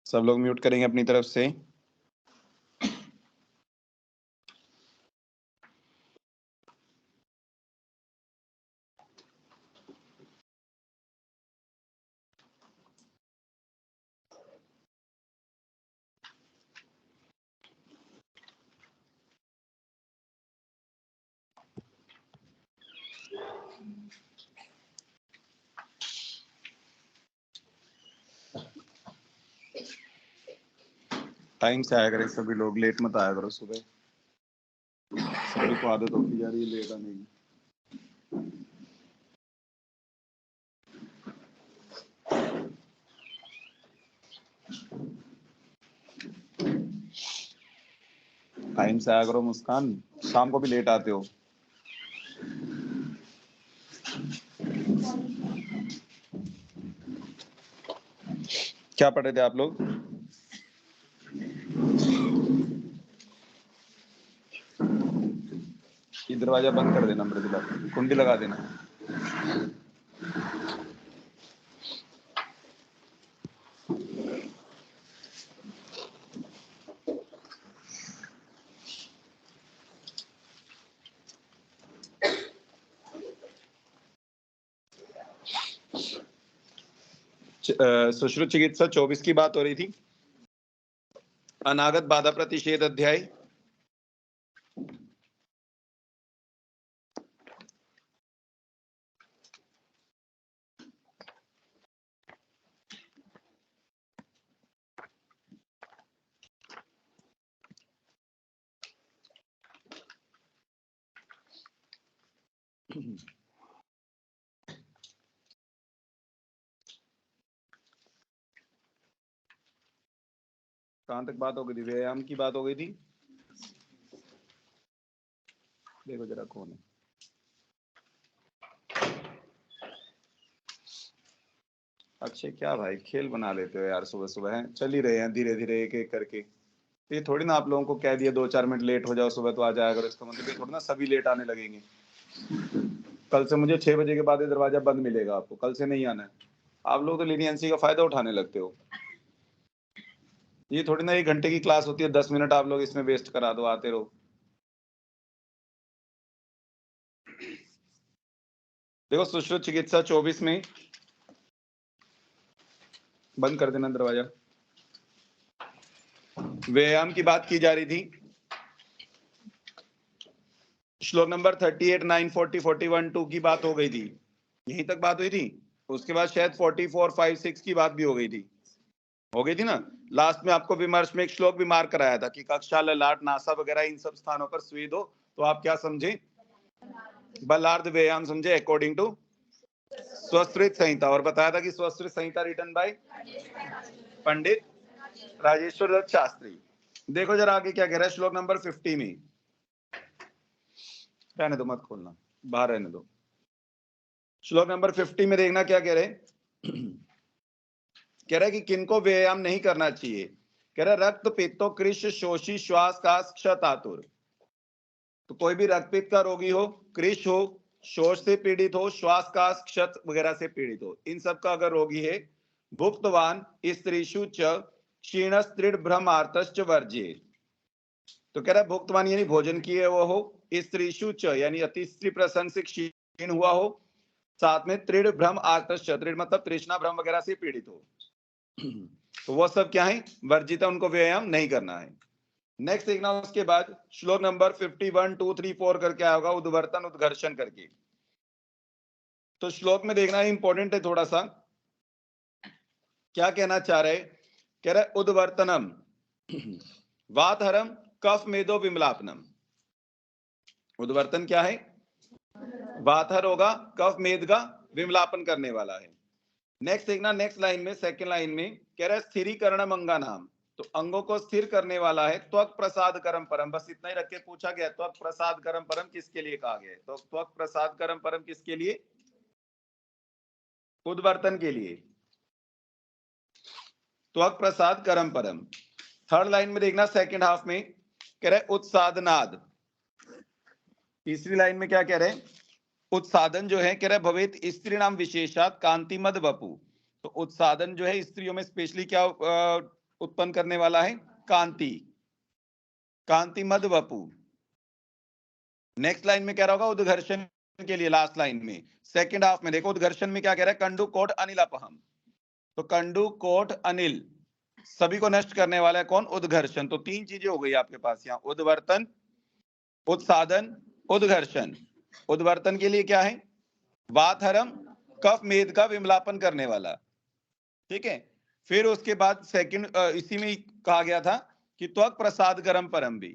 सब लोग म्यूट करेंगे अपनी तरफ से। टाइम से आया करें सभी लोग, लेट मत आया करो सुबह। सभी को आदत होती जा रही है लेट आने की। टाइम से आया करो मुस्कान, शाम को भी लेट आते हो। क्या पढ़ रहे थे आप लोग? ये दरवाजा बंद कर देना मृदुला, कुंडी लगा देना। सुश्रुत चिकित्सा 24 की बात हो रही थी। अनागत बाधा प्रतिषेध अध्याय। कहां तक बात हो गई थी? व्यायाम की बात हो गई थी। देखो जरा कौन है। अक्षय क्या भाई खेल बना लेते हो यार, सुबह सुबह है। चल ही रहे हैं धीरे धीरे एक एक करके। ये थोड़ी ना आप लोगों को कह दिया 2-4 मिनट लेट हो जाओ सुबह तो आ जाया करो, इसका मतलब ये थोड़ी ना सभी लेट आने लगेंगे। कल से मुझे 6 बजे के बाद ये दरवाजा बंद मिलेगा आपको, कल से नहीं आना है। आप लोग तो लीनियंसी का फायदा उठाने लगते हो। ये थोड़ी ना 1 घंटे की क्लास होती है, 10 मिनट आप लोग इसमें वेस्ट करा दो, आते रहो। देखो सुश्रुत चिकित्सा 24 में बंद कर देना दरवाजा। व्यायाम की बात की जा रही थी। श्लोक नंबर 38, 9, 40, 41, 2 की बात हो गई थी, यहीं तक बात हुई थी। उसके बाद शायद 44, 5, 6 की बात भी हो गई थी ना। लास्ट में आपको विमर्श में एक श्लोक भी मार्क कराया था कि कक्षा, ललाट, नासा वगैरह इन सब स्थानों पर स्वेद हो तो आप क्या समझे? बलार्ध व्यायाम समझे अकॉर्डिंग टू स्वस्त्रित संहिता। और बताया था कि स्वस्त्रित संहिता रिटन बाय पंडित राजेश्वर दत्त शास्त्री। देखो जरा आगे क्या कह रहा है श्लोक नंबर 50 में। रहने दो, मत खोलना, बाहर रहने दो। श्लोक नंबर 50 में देखना क्या कह रहे हैं। कह रहा है कि किनको व्यायाम नहीं करना चाहिए। कह रहा है रक्त पित्तो कृष शोषी श्वास काश क्षत आतुर। तो कोई भी रक्तपित्त का रोगी हो, कृष हो, शोष से पीड़ित हो, श्वास काश क्षत वगैरह से पीड़ित हो, इन सब का अगर रोगी है, भुक्तवान स्त्रीषु च क्षीण स्त्रीड भ्रमार्तश्च वर्ज्य। तो कह रहा है भुक्तवान यानी भोजन किए वो हो, स्त्रीषु च यानी अति स्त्री प्रसंग से क्षीण हुआ हो, साथ में त्रिड भ्रम आर्तश्च, त्रिड मतलब तृष्णा भ्रम वगैरह से पीड़ित हो, तो वो सब क्या है? वर्जित, उनको व्यायाम नहीं करना है। नेक्स्ट देखना उसके बाद श्लोक नंबर 51, 2, 3, 4 करके आएगा उद्वर्तन उद्घर्षण करके। तो श्लोक में देखना इंपॉर्टेंट है थोड़ा सा, क्या कहना चाह रहे? कह रहे उद्वर्तनम वातहरम कफ मेदो विमलापनम। उद्वर्तन क्या है? वातहर होगा, कफ मेद का विमलापन करने वाला है। नेक्स्ट देखना, नेक्स्ट लाइन में, सेकंड लाइन में कह रहा है स्थिरीकरणम अंगानाम, तो अंगों को स्थिर करने वाला है त्वक प्रसाद करम परम। बस इतना ही रख के पूछा गया, त्वक प्रसाद करम परम किसके लिए कहा गया है? तो त्वक प्रसाद करम परम किसके लिए? उद्वर्तन के लिए। त्वक प्रसाद करम परम। थर्ड लाइन में देखना, सेकंड हाफ में कह रहे उत्सादनाद। तीसरी लाइन में क्या कह रहे हैं? उत्सादन जो है कह रहे भवेत स्त्री नाम विशेषात कांतिमद वपु। तो उत्सादन जो है स्त्रियों में स्पेशली क्या उत्पन्न करने वाला है? कांति, कांतिमद वपु। नेक्स्ट लाइन में कह रहा होगा उद्घर्षण के लिए, लास्ट लाइन में सेकंड हाफ में देखो उद्घर्षण में क्या कह रहा है? कंडु कोट अनिल अपहम। तो कंडु कोट अनिल सभी को नष्ट करने वाला है कौन? उद्घर्षण। तो तीन चीजें हो गई आपके पास यहाँ, उद्वर्तन, उत्सादन, उद्घर्षण। उद्वर्तन के लिए क्या है? वातहरम, कफ मेद का विमलापन करने वाला, ठीक है। फिर उसके बाद सेकंड इसी में कहा गया था कि त्वक प्रसाद गरम परम भी।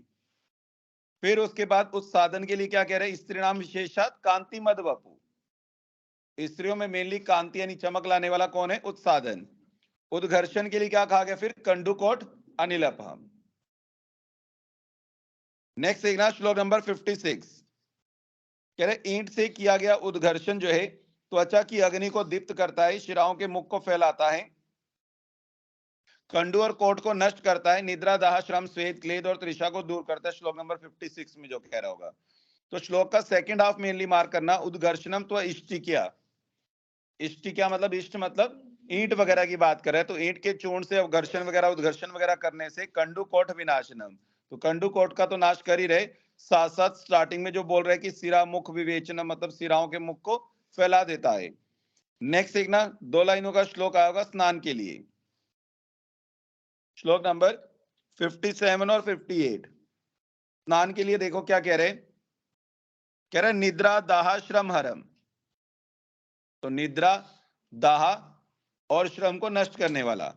फिर उसके बाद उत्सादन के लिए क्या कह रहे हैं? स्त्री नाम विशेषात कांति मद वपु। स्त्रियों में मेनली कांति यानी चमक लाने वाला कौन है? उत्सादन। उद्घर्षण के लिए क्या कहा गया? फिर कंडुकोट अनिलपहम। नेक्स्ट देखना श्लोक नंबर 56, कह रहे ईंट से किया गया उद्घर्षण जो है त्वचा की अग्नि को दीप्त करता है, शिराओं के मुख को फैलाता है, कंडू और कोट को नष्ट करता है, निद्रा दाह श्रम श्वेत क्लेद और त्रिषा को दूर करता है। श्लोक नंबर 56 में जो कह रहा होगा। तो श्लोक का सेकंड हाफ मेनली मार्क करना, उद्घर्षणम तो इष्टिक्या। इष्टिक्या मतलब इष्ट मतलब ईंट वगैरह की बात कर रहे हैं। तो ईंट के चूर्ण से घर्षण वगैरह उद्घर्षण वगैरह करने से कंडू कोट विनाशनम, तो कंडू कोट का तो नाश कर ही रहे, साथ साथ स्टार्टिंग में जो बोल रहे हैं कि सिरा मुख विवेचनम मतलब सिराओं के मुख को फैला देता है। नेक्स्ट देखना, दो लाइनों का श्लोक आएगा स्नान के लिए, श्लोक नंबर 57 और 58। स्नान के लिए देखो क्या कह रहे हैं? कह रहे निद्रा दाह श्रम हरम, तो निद्रा दाह और श्रम को नष्ट करने वाला।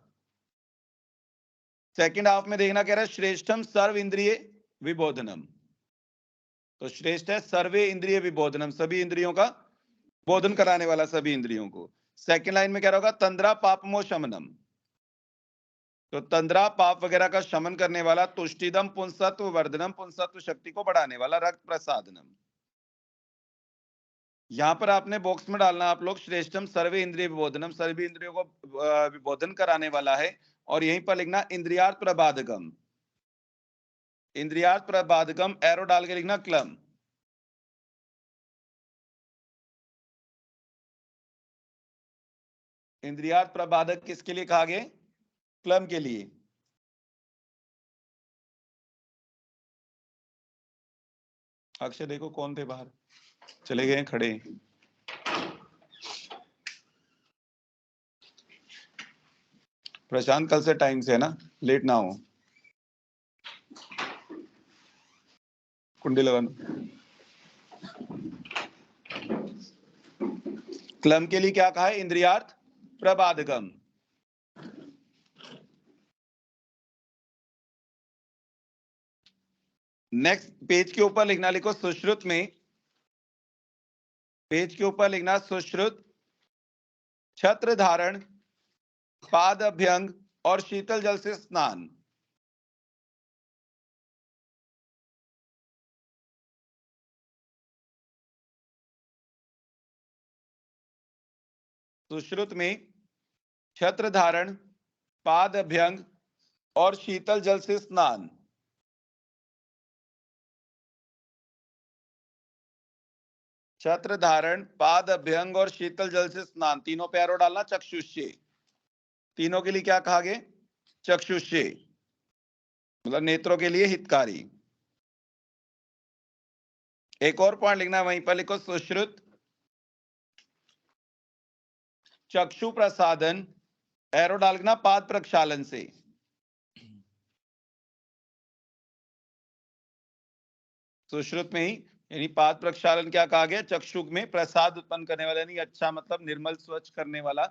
सेकंड हाफ में देखना, कह रहा है श्रेष्ठम सर्व इंद्रिय विबोधनम, तो श्रेष्ठ है सर्वे इंद्रिय विबोधनम, सभी इंद्रियों का बोधन कराने वाला, सभी इंद्रियों को। सेकंड लाइन में कह रहा होगा तंद्रा पापमो शमनम, तो तंद्रा पाप वगैरह का शमन करने वाला, तुष्टिदम पुंसत्व वर्धनम पुंसत्व शक्ति को बढ़ाने वाला, रक्त प्रसादनम। यहां पर आपने बॉक्स में डालना आप लोग श्रेष्ठम सर्वे इंद्रिय विबोधनम, सभी इंद्रियों को विबोधन कराने वाला है, और यहीं पर लिखना इंद्रियार्थ प्रबाधकम, इंद्रियार्थ प्रबाधकम एरो डाल के लिखना क्लम। इंद्रियार्थ प्रबाधक किसके लिए कहा गया? क्लम के लिए। अक्षय देखो कौन थे बाहर, चले गए खड़े। प्रशांत कल से टाइम से है ना, लेट ना हो। कुंडी लगाना। क्लम के लिए क्या कहा है? इंद्रियार्थ प्रबाधकम। नेक्स्ट पेज के ऊपर लिखना, लिखो सुश्रुत में, पेज के ऊपर लिखना सुश्रुत छत्र धारण पाद अभ्यंग और शीतल जल से स्नान। सुश्रुत में छत्र धारण पाद अभ्यंग और शीतल जल से स्नान। छत्र धारण पाद अभ्यंग और शीतल जल से स्नान, तीनों पे एरो डालना चक्षुष्य। तीनों के लिए क्या कहा गया? चक्षुष्य मतलब नेत्रों के लिए हितकारी। एक और पॉइंट लिखना, वहीं पर लिखो सुश्रुत चक्षु प्रसादन, एरो डालना पाद प्रक्षालन से। सुश्रुत में ही यानी पाद प्रक्षालन क्या कहा गया? चक्षु में प्रसाद उत्पन्न करने वाला, यानी अच्छा मतलब निर्मल स्वच्छ करने वाला।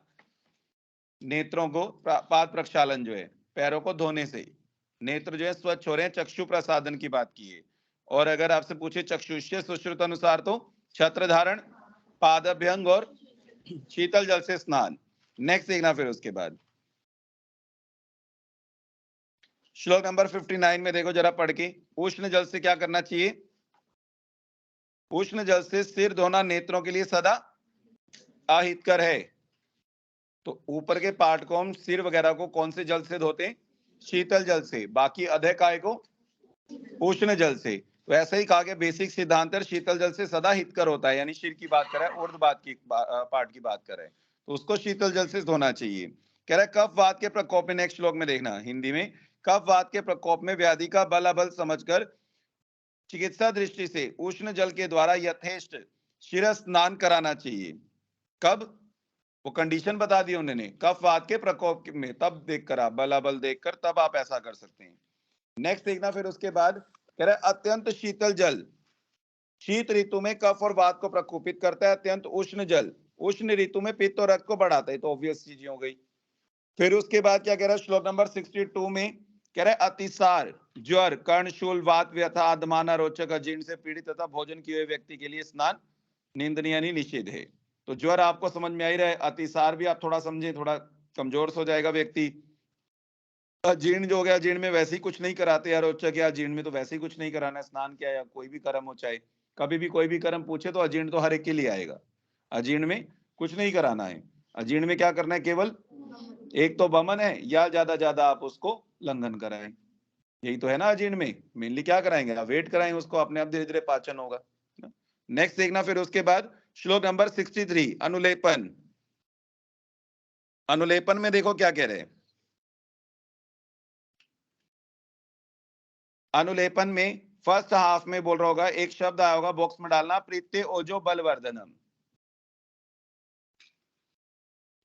नेत्रों को पाद प्रक्षालन जो है पैरों को धोने से नेत्र जो है स्वच्छ हो रहे हैं, चक्षु प्रसादन की बात की है। और अगर आपसे पूछे चक्षुष्य सुश्रुत अनुसार तो छत्र धारण पाद अभ्यंग और शीतल जल से स्नान। नेक्स्ट देखना फिर उसके बाद श्लोक नंबर 59 में देखो जरा पढ़ के, उष्ण जल से क्या करना चाहिए? उष्ण जल से सिर धोना नेत्रों के लिए सदा अहितकर है। तो ऊपर के पार्ट को हम सिर वगैरह को कौन से जल से धोते? शीतल जल से। बाकी अधिक काय को उष्ण जल से। तो ऐसा ही कहा गया बेसिक सिद्धांत है, शीतल जल से सदा हितकर होता है, यानी सिर की बात कर रहा है, ऊर्ध्व बात की पार्ट की बात कर रहे हैं, तो उसको शीतल जल से धोना चाहिए। कह रहा है कफवात के प्रकोप में, नेक्स्ट श्लोक में देखना हिंदी में, कफवात के प्रकोप में व्याधि का बल अबल समझकर चिकित्सा दृष्टि से उष्ण जल के द्वारा यथेष्ट शिर स्नान कराना चाहिए। कब? वो कंडीशन बता दी उन्होंने, कफवात के प्रकोप में, तब देखकर आप बल अबल देखकर तब आप ऐसा कर सकते हैं। नेक्स्ट देखना फिर उसके बाद, कह रहा है अत्यंत शीतल जल शीत ऋतु में कफ और वात को प्रकोपित करता है, अत्यंत उष्ण जल उष्ण ऋतु में पित्त और रक्त को बढ़ाता है। तो ऑब्वियस चीज हो गई। फिर उसके बाद क्या कह रहा है श्लोक नंबर 62 में, कह रहा है अतिसार ज्वर कर्णशूल वात व्यथा आदमाना रोचक अजीर्ण से पीड़ित तथा भोजन किए हुए व्यक्ति के लिए स्नान निंदनीय निषेध है। तो ज्वर आपको समझ में आ ही रहा है, अतिसार भी आप थोड़ा समझे, थोड़ा कमजोर हो जाएगा व्यक्ति। अजीर्ण जो हो गया, अजीर्ण में वैसे ही कुछ नहीं कराते यार, रोचक या अजीर्ण में तो वैसे ही कुछ नहीं कराना है, स्नान क्या या कोई भी कर्म हो, चाहे कभी भी कोई भी कर्म पूछे तो अजीर्ण तो हर एक के लिए आएगा। अजीर्ण में कुछ नहीं कराना है। अजीर्ण में क्या करना है? केवल एक तो बमन है या ज्यादा आप उसको लंघन कराएं, यही तो है ना। अजीर्ण में मेनली क्या कराएंगे? आप वेट कराएंगे उसको, अपने आप धीरे धीरे पाचन होगा। नेक्स्ट देखना फिर उसके बाद श्लोक नंबर 63 अनुलेपन। अनुलेपन में देखो क्या कह रहे हैं। अनुलेपन में फर्स्ट हाफ में बोल रहा होगा, एक शब्द आया होगा, बॉक्स में डालना, प्रीति ओजो बलवर्धनम।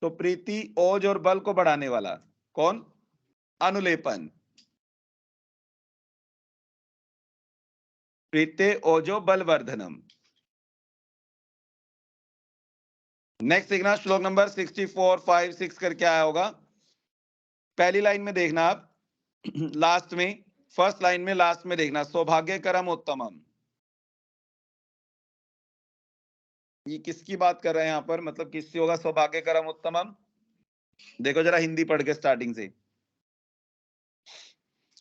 तो प्रीति ओज और बल को बढ़ाने वाला कौन? अनुलेपन। प्रीति ओजो बलवर्धनम। नेक्स्ट देखना श्लोक नंबर 64 5 6 करके आया होगा। पहली लाइन में देखना आप, लास्ट में, फर्स्ट लाइन में लास्ट में देखना, सौभाग्यकरम उत्तमम। ये किसकी बात कर रहे हैं यहां पर? मतलब किससे होगा सौभाग्यकरम उत्तमम? देखो जरा हिंदी पढ़ के स्टार्टिंग से,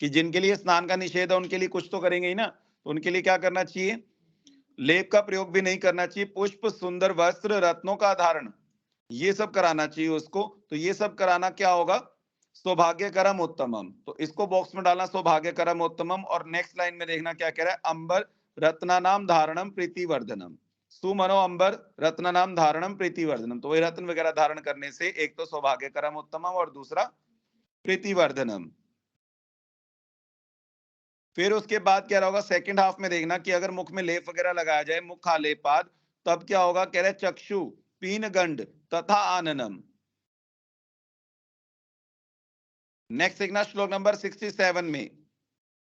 कि जिनके लिए स्नान का निषेध है उनके लिए कुछ तो करेंगे ही ना। तो उनके लिए क्या करना चाहिए? लेप का प्रयोग भी नहीं करना चाहिए, पुष्प सुंदर वस्त्र रत्नों का धारण, ये सब कराना चाहिए उसको। तो ये सब कराना क्या होगा? सौभाग्यकरम उत्तमम। तो इसको बॉक्स में डालना, सौभाग्यकरम उत्तमम। और नेक्स्ट लाइन में देखना क्या कह रहा है, अंबर रत्नानाम धारणम प्रीतिवर्धनम। सुमनो अंबर रत्नानाम धारणम प्रीतिवर्धनम। तो वही रत्न वगैरह धारण करने से एक तो सौभाग्यकरम उत्तमम और दूसरा प्रीतिवर्धनम। फिर उसके बाद क्या होगा सेकंड हाफ में देखना, कि अगर मुख में लेप वगैरह लगाया जाए, मुख आलेपाद, तब क्या होगा? कह रहे चक्षु पीन गंड तथा आननम। नेक्स्ट देखना श्लोक नंबर 67 में,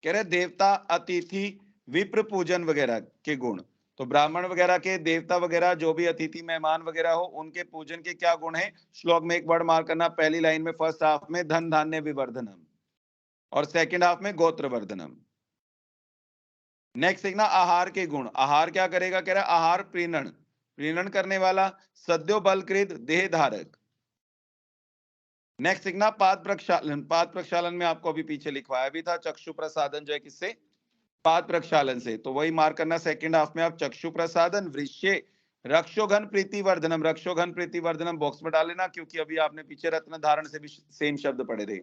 कह रहे देवता अतिथि विप्र पूजन वगैरह के गुण। तो ब्राह्मण वगैरह के, देवता वगैरह जो भी अतिथि मेहमान वगैरह हो, उनके पूजन के क्या गुण है? श्लोक में एक वर्ड मार्क करना, पहली लाइन में फर्स्ट हाफ में धन धान्य विवर्धनम और सेकंड हाफ में गोत्र वर्धनम। नेक्स्ट देखना आहार के गुण। आहार क्या करेगा? कह रहा है आहार प्रीणन, प्रीणन करने वाला, सद्यो बलकृत देह धारक। नेक्स्ट देखना पाद प्रक्षालन। पाद प्रक्षालन में आपको अभी पीछे लिखवाया भी था, चक्षु प्रसादन जो है किससे? पाद प्रक्षालन से। तो वही मार्क करना सेकंड हाफ में आप, चक्षु प्रसादन वृश्य रक्षोघन प्रीतिवर्धनम। रक्षोघन प्रीतिवर्धनम बॉक्स में डाल लेना, क्योंकि अभी आपने पीछे रत्न धारण से भी सेम शब्द पढ़े थे।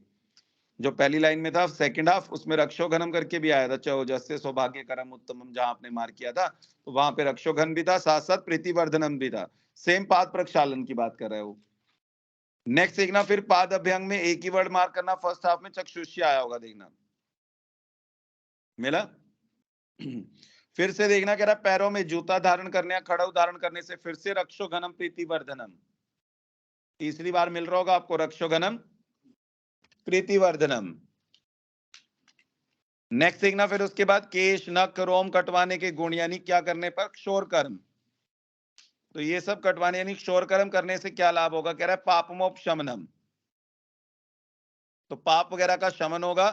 जो पहली लाइन में था सेकंड हाफ, उसमें रक्षोघनम करके भी आया था, चौजस्य सौभाग्यकरम उत्तमम, जहां आपने मार्क किया था, तो वहां पे रक्षोघन भी था, साथ साथ प्रीतिवर्धनम भी था। सेम पाद प्रक्षालन की बात कर रहे हो। नेक्स्ट देखना फिर पाद अभ्यंग में एक ही वर्ड मार्क करना, फर्स्ट हाफ में चक्षुष्य आया होगा, देखना मिला। फिर से देखना, कह रहा पैरों में जूता धारण करने या खड़ाऊ धारण करने से फिर से रक्षोघनम प्रीतिवर्धनम, तीसरी बार मिल रहा होगा आपको, रक्षोघनम प्रीतिवर्धनम। नेक्स्ट देखना फिर उसके बाद केश नख रोम कटवाने के गुण, यानी क्या करने पर? क्षोर कर्म। तो ये सब कटवाने यानी क्षोर कर्म करने से क्या लाभ होगा? कह रहा है पापमोपशमनम। तो पाप वगैरह का शमन होगा।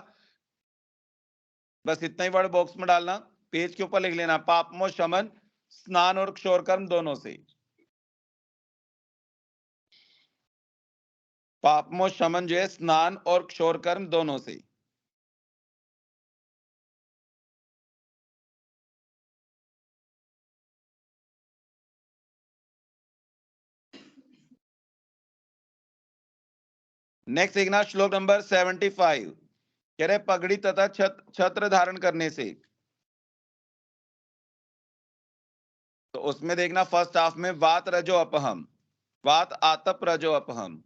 बस इतना ही वर्ड बॉक्स में डालना, पेज के ऊपर लिख लेना, पापमो शमन स्नान और क्षोर कर्म दोनों से। पापमो शमन जो है स्नान और क्षौर कर्म दोनों से। नेक्स्ट देखना श्लोक नंबर 75, कह रहे पगड़ी तथा छत्र धारण करने से। तो उसमें देखना फर्स्ट हाफ में वात रजो अपहम, वात आतप रजो अपहम।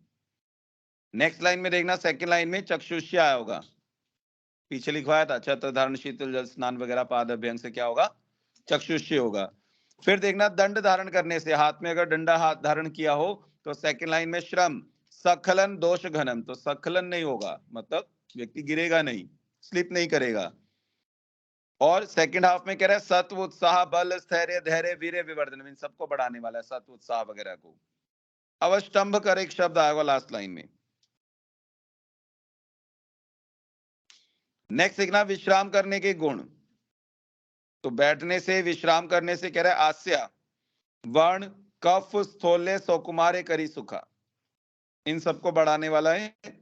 नेक्स्ट लाइन में देखना सेकंड लाइन में चक्षुष्य आया होगा, पीछे लिखवाया था छत्र धारण शीतल जल स्नान वगैरह पाद अभ्यंग से क्या होगा, चक्षुष्य होगा। फिर देखना दंड धारण करने से, हाथ में अगर डंडा हाथ धारण किया हो तो सेकंड लाइन में श्रम सखलन दोष घनम, तो सखलन नहीं होगा, मतलब व्यक्ति गिरेगा नहीं, स्लिप नहीं करेगा। और सेकंड हाफ में कह रहा है सत्व उत्साह बल स्थैर्य धैर्य वीर्य विवर्धन, इन सबको बढ़ाने वाला है सत्व उत्साह वगैरह को। अवस्तंभ कर एक शब्द आएगा लास्ट लाइन में। नेक्स्ट देखना विश्राम करने के गुण। तो बैठने से विश्राम करने से कह रहा है आस्या वर्ण कफ स्थूल्य सौकुमार्य करी सुखा, इन सबको बढ़ाने वाला है।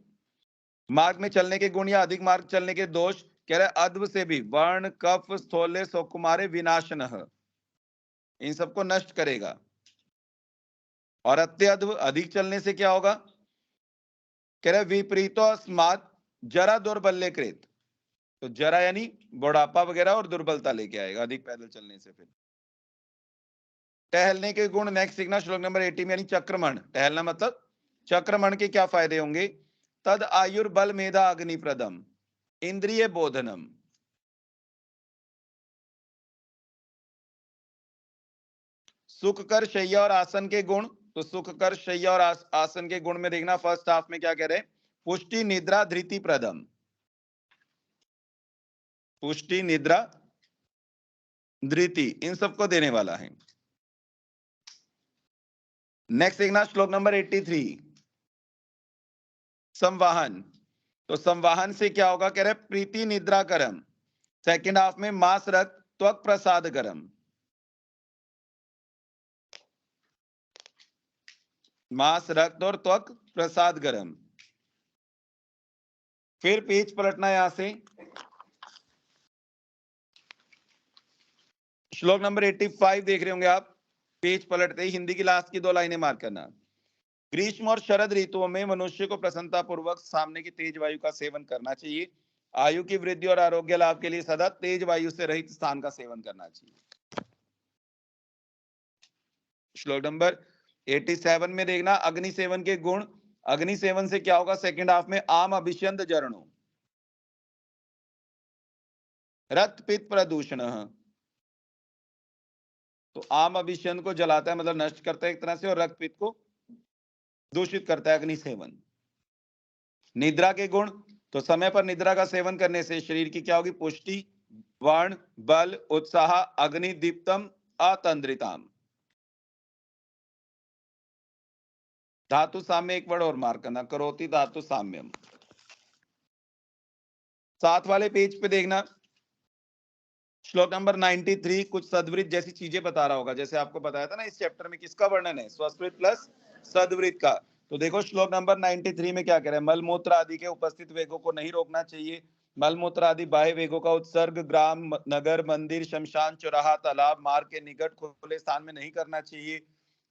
मार्ग में चलने के गुण या अधिक मार्ग चलने के दोष, कह रहा है अद्व से भी वर्ण कफ स्थूल्य सौकुमार्य विनाशनः, इन सबको नष्ट करेगा। और अत्यद्व अधिक चलने से क्या होगा, कह रहे विपरीतो अस्मात् जरा दुर्बल्य कृत, तो जरा यानी बुढ़ापा वगैरह और दुर्बलता लेके आएगा अधिक पैदल चलने से। फिर टहलने के गुण नेक्स्ट सीखना श्लोक नंबर 80 में, यानी चक्रमण, टहलना मतलब चक्रमण के क्या फायदे होंगे, तद आयुर्बल मेधा अग्निप्रदम इंद्रिय बोधनम। सुख कर शैया और आसन के गुण, तो सुख कर शैया और आसन के गुण में देखना फर्स्ट हाफ में क्या कह रहे हैं, पुष्टि निद्रा धृति प्रदम, पुष्टि निद्रा धृति इन सबको देने वाला है। नेक्स्ट देखना श्लोक नंबर 83, संवाहन। तो संवाहन से क्या होगा, कह रहे प्रीति निद्रा करम, सेकंड हाफ में मास रक्त त्वक प्रसाद करम, मास रक्त और त्वक प्रसाद गरम। फिर पेज पलटना यहां से, श्लोक नंबर 85 देख रहे होंगे आप, पेज पलटते ही हिंदी की लास्ट की 2 लाइनें मार्क करना। ग्रीष्म और शरद ऋतुओं में मनुष्य को प्रसन्नता पूर्वक सामने की तेज वायु का सेवन करना चाहिए। आयु की वृद्धि और आरोग्य लाभ के लिए सदा तेज वायु से रहित स्थान का सेवन करना चाहिए। श्लोक नंबर 87 में देखना अग्नि सेवन के गुण, अग्नि सेवन से क्या होगा, सेकंड हाफ में आम अभिषंद जरणो रक्त पित्त प्रदूषण, तो आम अभिषंद को जलाता है मतलब नष्ट करता है एक तरह से, और रक्त पित्त को दूषित करता है अग्नि सेवन। निद्रा के गुण, तो समय पर निद्रा का सेवन करने से शरीर की क्या होगी, पुष्टि वर्ण बल उत्साह अग्नि दीप्तम अतंद्रिताम। धातु साम्य एक वर्ड और मार्क करना, करोति धातु साम्यम। साथ वाले पेज पे देखना श्लोक नंबर 93 कुछ सद्वृत जैसी चीजें बता रहा होगा, जैसे आपको बताया था ना इस चैप्टर में किसका वर्णन है, स्वस्वृत प्लस सद्वृत का। तो देखो श्लोक नंबर 93 में क्या कह रहे हैं, मलमूत्र आदि के उपस्थित वेगों को नहीं रोकना चाहिए। मलमूत्र आदि बाह्य वेगों का उत्सर्ग ग्राम नगर मंदिर शमशान चौराहा तालाब मार्ग के निकट खुले स्थान में नहीं करना चाहिए।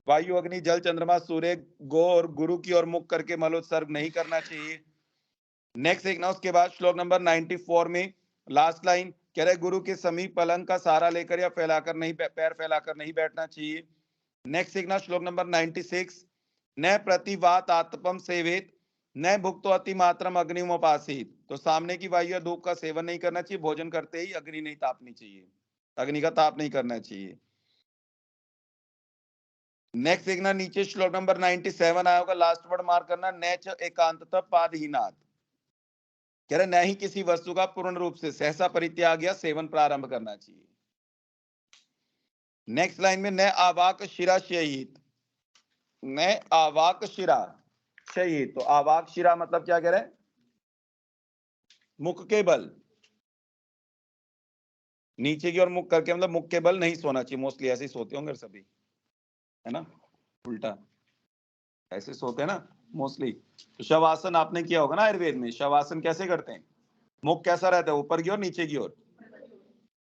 वायु अग्नि जल चंद्रमा सूर्य गो और गुरु की ओर मुख करके मलोत्सर्ग नहीं करना चाहिए। नेक्स्ट देखना उसके बाद श्लोक नंबर 94 में लास्ट लाइन, कह रहे गुरु के समीप पलंग का सहारा लेकर या फैलाकर नहीं, पैर फैलाकर नहीं बैठना चाहिए। नेक्स्ट देखना श्लोक नंबर 96, न प्रतिवात आत्पम सेवित न भुक्तो अति मात्रम अग्निम उपासित, तो सामने की वायु या धूप का सेवन नहीं करना चाहिए, भोजन करते ही अग्नि नहीं तापनी चाहिए, अग्नि का ताप नहीं करना चाहिए। नेक्स्ट देखना नीचे श्लोक नंबर 97 आया होगा, लास्ट वर्ड मार्क करना, नैच एकांततः पादहीनात्, कह रहे न ही किसी वस्तु का पूर्ण रूप से सहसा परित्याग या सेवन प्रारंभ करना चाहिए। नेक्स्ट लाइन में न आवाक शिरा शयित, न आवाक शिरा शयित, तो आवाक शिरा मतलब क्या कह रहे हैं, मुख के बल, नीचे की ओर मुख करके मतलब मुख के बल नहीं सोना चाहिए, मोस्टली ऐसे ही सोते होंगे सभी, है ना, उल्टा ऐसे सोते हैं ना, मोस्टली। तो शवासन आपने किया होगा ना आयुर्वेद में, शवासन कैसे करते हैं? मुख कैसा रहता है, ऊपर की ओर नीचे की ओर,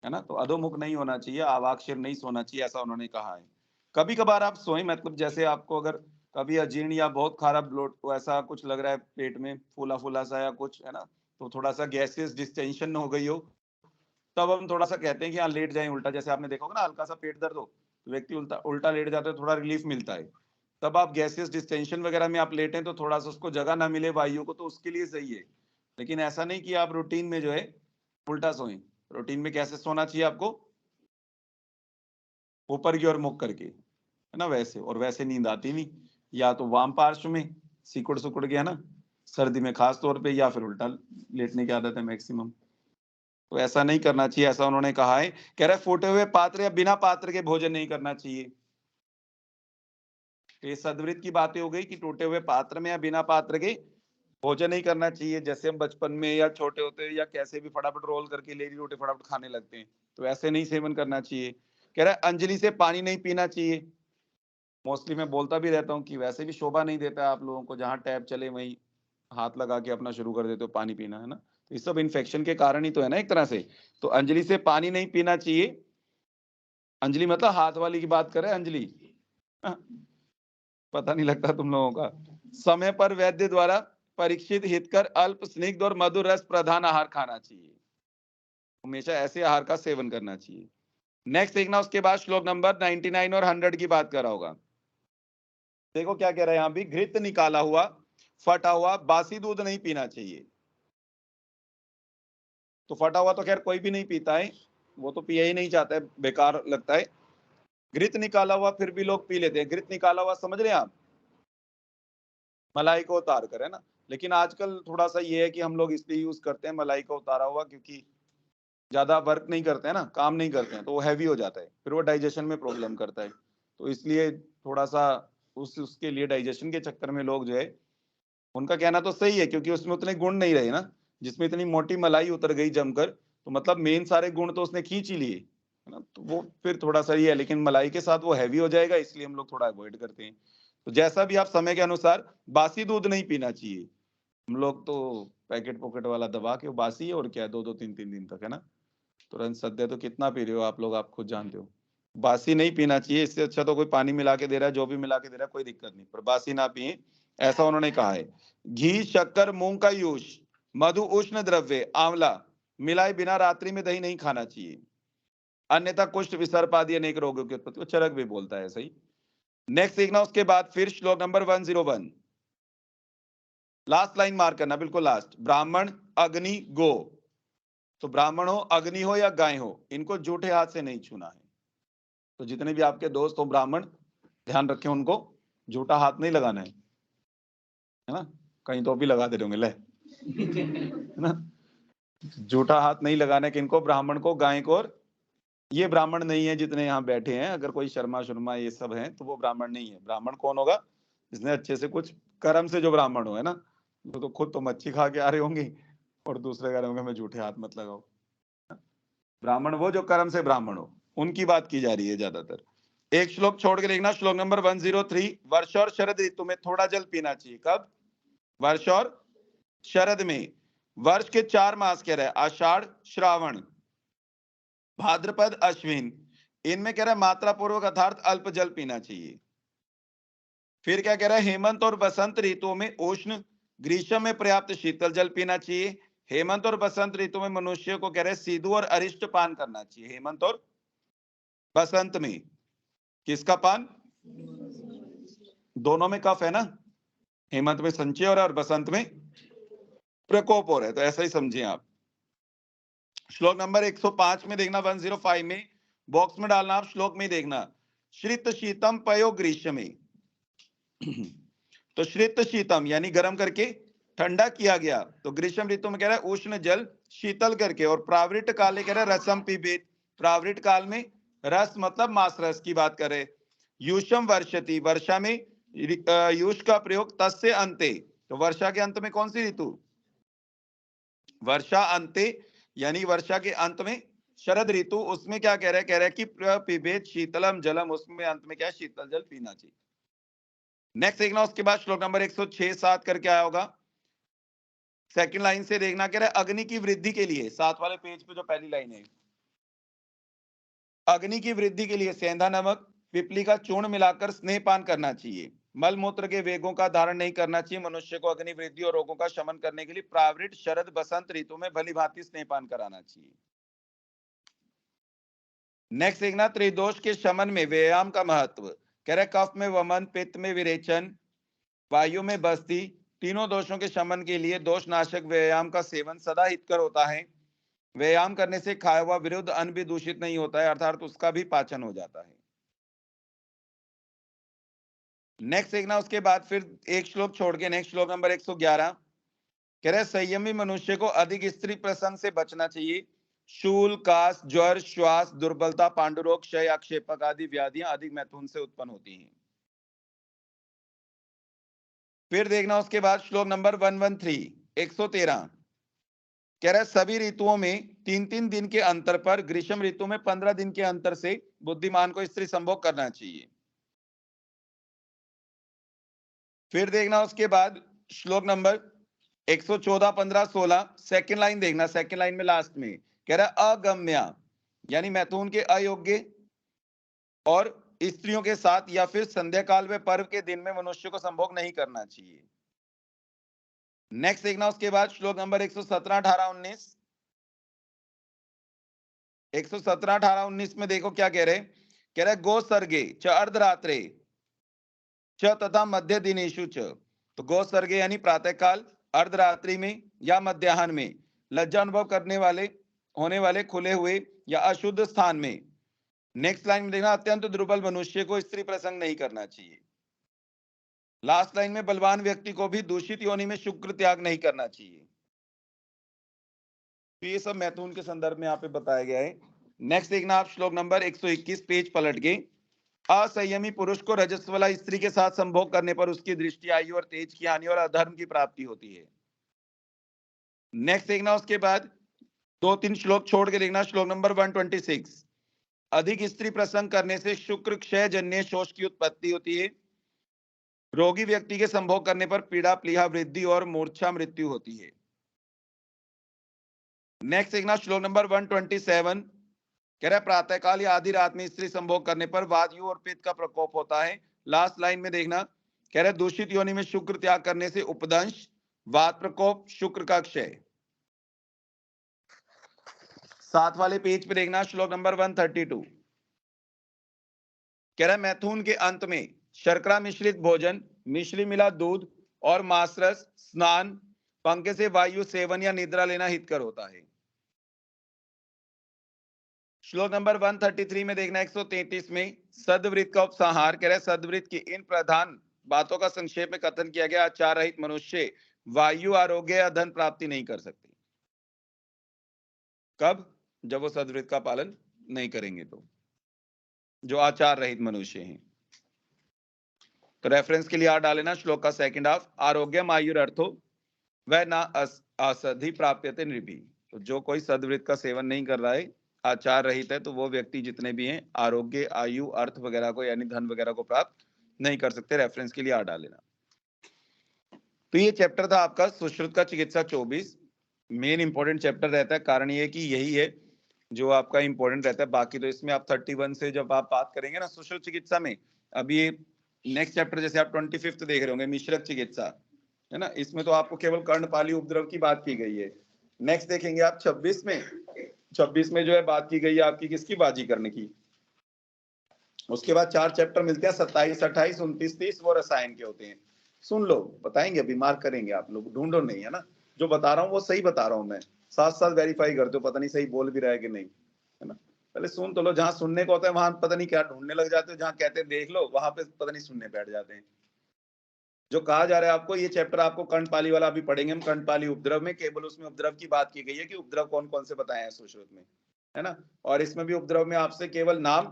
है ना? तो अधोमुख नहीं होना चाहिए, आवाक्षीर नहीं सोना चाहिए, ऐसा उन्होंने कहा है। कभी कभार आप सोएं, मतलब जैसे आपको अगर कभी अजीर्ण या बहुत खराब ब्लोट ऐसा कुछ लग रहा है पेट में, फूला फूला सा या कुछ, है ना, तो थोड़ा सा गैसेस डिस्टेंशन हो गई हो, तब हम थोड़ा सा कहते हैं कि हाँ लेट जाएं उल्टा। जैसे आपने देखा होगा ना, हल्का सा पेट दर्द हो तो व्यक्ति उल्टा उल्टा लेट जाता है, थोड़ा रिलीफ मिलता है। तब आप गैसेस डिस्टेंशन वगैरह में आप लेटें तो थोड़ा सा उसको जगह ना मिले वायु को, तो उसके लिए सही है। लेकिन ऐसा नहीं कि आप रूटीन में जो है उल्टा सोएं। रूटीन में कैसे सोना चाहिए आपको? ऊपर की ओर मुख करके, है ना, वैसे। और वैसे नींद आती नहीं, या तो वाम पार्श्व में सिकुड़ सुकुड़ के, है ना, सर्दी में खास तौर पे, या फिर उल्टा लेटने की आदत है मैक्सिमम। तो ऐसा नहीं करना चाहिए, ऐसा उन्होंने कहा है। कह रहा है फूटे हुए पात्र या बिना पात्र के भोजन नहीं करना चाहिए। ये सदवृत की बातें हो गई कि टूटे हुए पात्र में या बिना पात्र के भोजन नहीं करना चाहिए। जैसे हम बचपन में या छोटे होते या कैसे भी फटाफट रोल करके लेडी रोटी फटाफट खाने लगते हैं, तो ऐसे नहीं सेवन करना चाहिए। कह रहा है अंजलि से पानी नहीं पीना चाहिए। मोस्टली मैं बोलता भी रहता हूँ कि वैसे भी शोभा नहीं देता आप लोगों को, जहां टैप चले वहीं हाथ लगा के अपना शुरू कर देते हो पानी पीना, है ना। तो ये सब इन्फेक्शन के कारण ही तो है ना एक तरह से। तो अंजलि से पानी नहीं पीना चाहिए। अंजलि मतलब हाथ वाली की बात कर रहे हैं, अंजलि। पता नहीं लगता तुम लोगों का। समय पर वैद्य द्वारा परीक्षित हितकर अल्प स्निग्ध और मधुर रस प्रधान आहार खाना चाहिए। हमेशा ऐसे आहार का सेवन करना चाहिए। नेक्स्ट देखना, उसके बाद श्लोक नंबर 99 और 100 की बात कर रहा होगा। देखो क्या कह रहा है यहां भी, घृत निकाला हुआ फटा हुआ बासी दूध नहीं पीना चाहिए। तो फटा हुआ तो खैर कोई भी नहीं पीता है, वो तो पिया ही नहीं चाहता है, बेकार लगता है। घृत निकाला हुआ फिर भी लोग पी लेते हैं। घृत निकाला हुआ समझ रहे हैं आप? मलाई को उतार कर, है ना। लेकिन आजकल थोड़ा सा ये है कि हम लोग इसलिए यूज करते हैं मलाई को उतारा हुआ, क्योंकि ज्यादा वर्क नहीं करते हैं ना, काम नहीं करते हैं, तो वो हैवी हो जाता है, फिर वो डाइजेशन में प्रॉब्लम करता है। तो इसलिए थोड़ा सा उसके लिए डाइजेशन के चक्कर में लोग जो है, उनका कहना तो सही है, क्योंकि उसमें उतने गुण नहीं रहे ना। जिसमें इतनी मोटी मलाई उतर गई जमकर, तो मतलब मेन सारे गुण तो उसने खींच ही लिए, है ना। तो वो फिर थोड़ा सा ये है, लेकिन मलाई के साथ वो हैवी हो जाएगा, इसलिए हम लोग थोड़ा अवॉइड करते हैं। तो जैसा भी आप समय के अनुसार, बासी दूध नहीं पीना चाहिए। हम लोग तो पैकेट पॉकेट वाला दबा के, वो बासी है और क्या है, 2-2 3-3 दिन तक, है ना। तुरंत सद्य तो कितना पी रहे हो आप लोग, आप खुद जानते हो। बासी नहीं पीना चाहिए। इससे अच्छा तो कोई पानी मिला के दे रहा है, जो भी मिला के दे रहा है, कोई दिक्कत नहीं, पर बासी ना पिए, ऐसा उन्होंने कहा है। घी, शक्कर, मूंग का यूज, मधु, उष्ण द्रव्य, आंवला मिलाए बिना रात्रि में दही नहीं खाना चाहिए, अन्यथा कुष्ठ, विसर्प आदि अनेक रोगों की उत्पत्ति। वो चरक भी बोलता है, सही। नेक्स्ट देखना, उसके बाद फिर श्लोक नंबर 101, लास्ट लाइन मार्क करना, बिल्कुल लास्ट। ब्राह्मण, अग्नि, गो। तो ब्राह्मण हो, अग्नि हो या गाय हो, इनको जूठे हाथ से नहीं छूना है। तो जितने भी आपके दोस्त हो ब्राह्मण, ध्यान रखें, उनको जूठा हाथ नहीं लगाना है ना। कहीं तो भी लगा दे रहे होंगे, ले, है ना। जूठा हाथ नहीं लगाना है किनको, ब्राह्मण को, गाय को। और ये ब्राह्मण नहीं है जितने यहाँ बैठे हैं, अगर कोई शर्मा शर्मा ये सब है तो वो ब्राह्मण नहीं है। ब्राह्मण कौन होगा? जिसने अच्छे से कुछ कर्म से जो ब्राह्मण हो, है ना। तो खुद तो मच्छी खा के आ रहे होंगे और दूसरे कह रहे होंगे मैं जूठे हाथ मत लगाओ। ब्राह्मण वो जो कर्म से ब्राह्मण हो, उनकी बात की जा रही है ज्यादातर। एक श्लोक छोड़ के देखना, श्लोक नंबर 103, वर्ष और शरद ऋतु में थोड़ा जल पीना चाहिए। कब? वर्ष और शरद में। वर्ष के 4 मास कह रहा है, आषाढ़, श्रावण, भाद्रपद, अश्विन। इनमें कह रहा है मात्रा पूर्वक अर्थात अल्प जल पीना चाहिए। फिर क्या कह रहा है, हेमंत और बसंत ऋतुओं में उष्ण, ग्रीष्म में पर्याप्त शीतल जल पीना चाहिए। हेमंत और बसंत ऋतु में मनुष्य को कह रहे हैं सीधु और अरिष्ट पान करना चाहिए। हेमंत और बसंत में किसका पान? दोनों में कफ है ना, हेमंत में संचय और बसंत में प्रकोप हो रहा है, तो ऐसा ही समझिए आप। श्लोक नंबर 105 में देखना, 105 में बॉक्स में डालना, आप श्लोक में देखना, श्रित शीतम पयो ग्रीष्म में। तो श्रित शीतम यानी गर्म करके ठंडा किया गया, तो ग्रीष्म ऋतु में कह रहा है उष्ण जल शीतल करके। और प्रावृत काले कह रहा है रसम पिबेत। प्रावृत काल में रस मतलब मास रस की बात करे। यूषम वर्षति, वर्षा में यूष का प्रयोग तस्य अंते। तो वर्षा के अंत में कौन सी ऋतु? वर्षा अंते यानी वर्षा के अंत में शरद ऋतु, उसमें क्या कह रहा है? कह रहा है कि पिबेत शीतलम जलम, उसमें अंत में क्या शीतल जल पीना चाहिए। नेक्स्ट देखना उसके बाद श्लोक नंबर 106-7 करके आया होगा। सेकंड लाइन से देखना, कह रहा है अग्नि की वृद्धि के लिए, 7 वाले पेज पे जो पहली लाइन है, अग्नि की वृद्धि के लिए सेंधा नमक पिपली का चूर्ण मिलाकर स्नेहपान करना चाहिए। मल मूत्र के वेगों का धारण नहीं करना चाहिए। मनुष्य को अग्नि वृद्धि और रोगों का शमन करने के लिए प्रावृत शरद बसंत ऋतु में भली भांति स्नेहपान कराना चाहिए। नेक्स्ट देखना, त्रिदोष के शमन में व्यायाम का महत्व। कह रहे कफ में वमन, पित्त में विरेचन, वायु में बस्ती, तीनों दोषों के शमन के लिए दोष नाशक व्यायाम का सेवन सदा हितकर होता है। व्यायाम करने से खाया हुआ विरुद्ध अन्न भी दूषित नहीं होता है, अर्थात उसका भी पाचन हो जाता है। नेक्स्ट देखना उसके बाद फिर एक श्लोक छोड़ के नेक्स्ट श्लोक नंबर 111, कह रहे संयमी मनुष्य को अधिक स्त्री प्रसंग से बचना चाहिए। शूल, कास, ज्वर, श्वास, दुर्बलता, पांडुरोग, क्षय, आक्षेपक आदि व्याधियां अधिक मैथुन से उत्पन्न होती हैं। फिर देखना उसके बाद श्लोक नंबर 113, 113, कह रहा है सभी ऋतुओं में 3-3 दिन के अंतर पर, ग्रीष्म ऋतु में 15 दिन के अंतर से बुद्धिमान को स्त्री संभोग करना चाहिए। फिर देखना उसके बाद श्लोक नंबर 114, 15, 16, सेकेंड लाइन देखना, सेकेंड लाइन में लास्ट में कह रहा है अगम्या, यानी मैथुन के अयोग्य और स्त्रियों के साथ या फिर संध्या काल में पर्व के दिन में मनुष्य को संभोग नहीं करना चाहिए। नेक्स्ट देखना उसके बाद श्लोक नंबर 117, 18, 19, 117, 18, 19 में देखो क्या कह रहे, कह रहे गो सर्गे च अर्धरात्रे च तथा मध्य दिनेशु च। तो गो सर्गे यानी प्रातः काल, अर्धरात्रि में या मध्याह्न में लज्जा अनुभव करने वाले होने वाले खुले हुए या अशुद्ध स्थान में। नेक्स्ट लाइन में देखना, अत्यंत दुर्बल मनुष्य को स्त्री प्रसंग नहीं करना चाहिए। लास्ट लाइन में बलवान व्यक्ति को भी दूषित योनि में शुक्र त्याग नहीं करना चाहिए। तो ये सब मैथुन के संदर्भ में यहाँ पे बताया गया है। नेक्स्ट देखना आप श्लोक नंबर 121, पेज पलट के, असंयमी पुरुष को रजस्व वाला स्त्री के साथ संभोग करने पर उसकी दृष्टि, आयु और तेज की हानि और अधर्म की प्राप्ति होती है। नेक्स्ट देखना उसके बाद 2-3 श्लोक छोड़ के देखना, श्लोक नंबर 126, अधिक स्त्री प्रसंग करने से शुक्र क्षय जन्य शोष की उत्पत्ति होती है। रोगी व्यक्ति के संभोग करने पर पीड़ा, प्लीहा, वृद्धि और मूर्छा मृत्यु होती है। नेक्स्ट देखना श्लोक नंबर 127, कह रहा है प्रातःकाल या आधी रात में स्त्री संभोग करने पर वायु और पित्त का प्रकोप होता है। लास्ट लाइन में देखना, कह रहा है दूषित योनि में शुक्र त्याग करने से उपदंश, वात प्रकोप, शुक्र का क्षय। 7 वाले पेज पे देखना श्लोक नंबर 132, कह रहा है मैथुन के अंत में शर्करा मिश्रित भोजन, मिश्री मिला दूध और मांसरस, स्नान, पंखे से वायु सेवन या निद्रा लेना हितकर होता है। श्लोक नंबर 133 में देखना 133 में सदवृत्त का उपसंहार, कह रहे सदवृत्त की इन प्रधान बातों का संक्षेप में कथन किया गया। आचार रहित मनुष्य वायु, आरोग्य या धन प्राप्ति नहीं कर सकते। कब? जब वो सदवृत्त का पालन नहीं करेंगे, तो जो आचार रहित मनुष्य हैं। तो रेफरेंस के लिए आ डालेना श्लोक का सेकंड हाफ, आरोग्यम आयुरर्थो वह ना असधि प्राप्यते नृभि। तो जो कोई सदवृत्त का सेवन नहीं कर रहा है, आचार रहित है, तो वो व्यक्ति जितने भी हैं आरोग्य, आयु, अर्थ वगैरह को यानी धन वगैरह को प्राप्त नहीं कर सकते। रेफरेंस के लिए आ डालेना। तो ये चैप्टर था आपका सुश्रुत का चिकित्सा 24। मेन इंपॉर्टेंट चैप्टर रहता है, कारण ये कि यही है जो आपका इंपॉर्टेंट रहता है। बाकी तो इसमें आप 31 से जब आप बात करेंगे ना सुश्रुत चिकित्सा में, अभी नेक्स्ट चैप्टर जैसे आप 25 देख रहे होंगे मिश्रक चिकित्सा, है ना, इसमें तो आपको केवल कर्णपाली उपद्रव की बात की गई है। नेक्स्ट देखेंगे आप 26 में जो है बात की गई है आपकी किसकी, बाजी करने की। उसके बाद 4 चैप्टर मिलते हैं, 27, 28, 29, 30, वो रसायन के होते हैं। सुन लो, बताएंगे अभी, मार्क करेंगे आप लोग, ढूंढो नहीं, है ना, जो बता रहा हूँ वो सही बता रहा हूँ मैं, साथ साथ वेरीफाई करते हो, पता नहीं सही बोल भी रहा है कि नहीं, है ना। पहले सुन तो लो, जहां सुनने को होता है वहां पता नहीं क्या ढूंढने लग जाते हो, जहां कहते हैं देख लो वहां पे पता नहीं सुनने बैठ जाते हैं। जो कहा जा रहा है आपको, ये चैप्टर आपको कर्णपाली वाला अभी पढ़ेंगे हम, कर्णपाली उपद्रव में केवल उसमें उपद्रव की बात की गई है कि उपद्रव कौन कौन से बताए हैं सुश्रुत में, है ना। और इसमें भी उपद्रव में आपसे केवल नाम,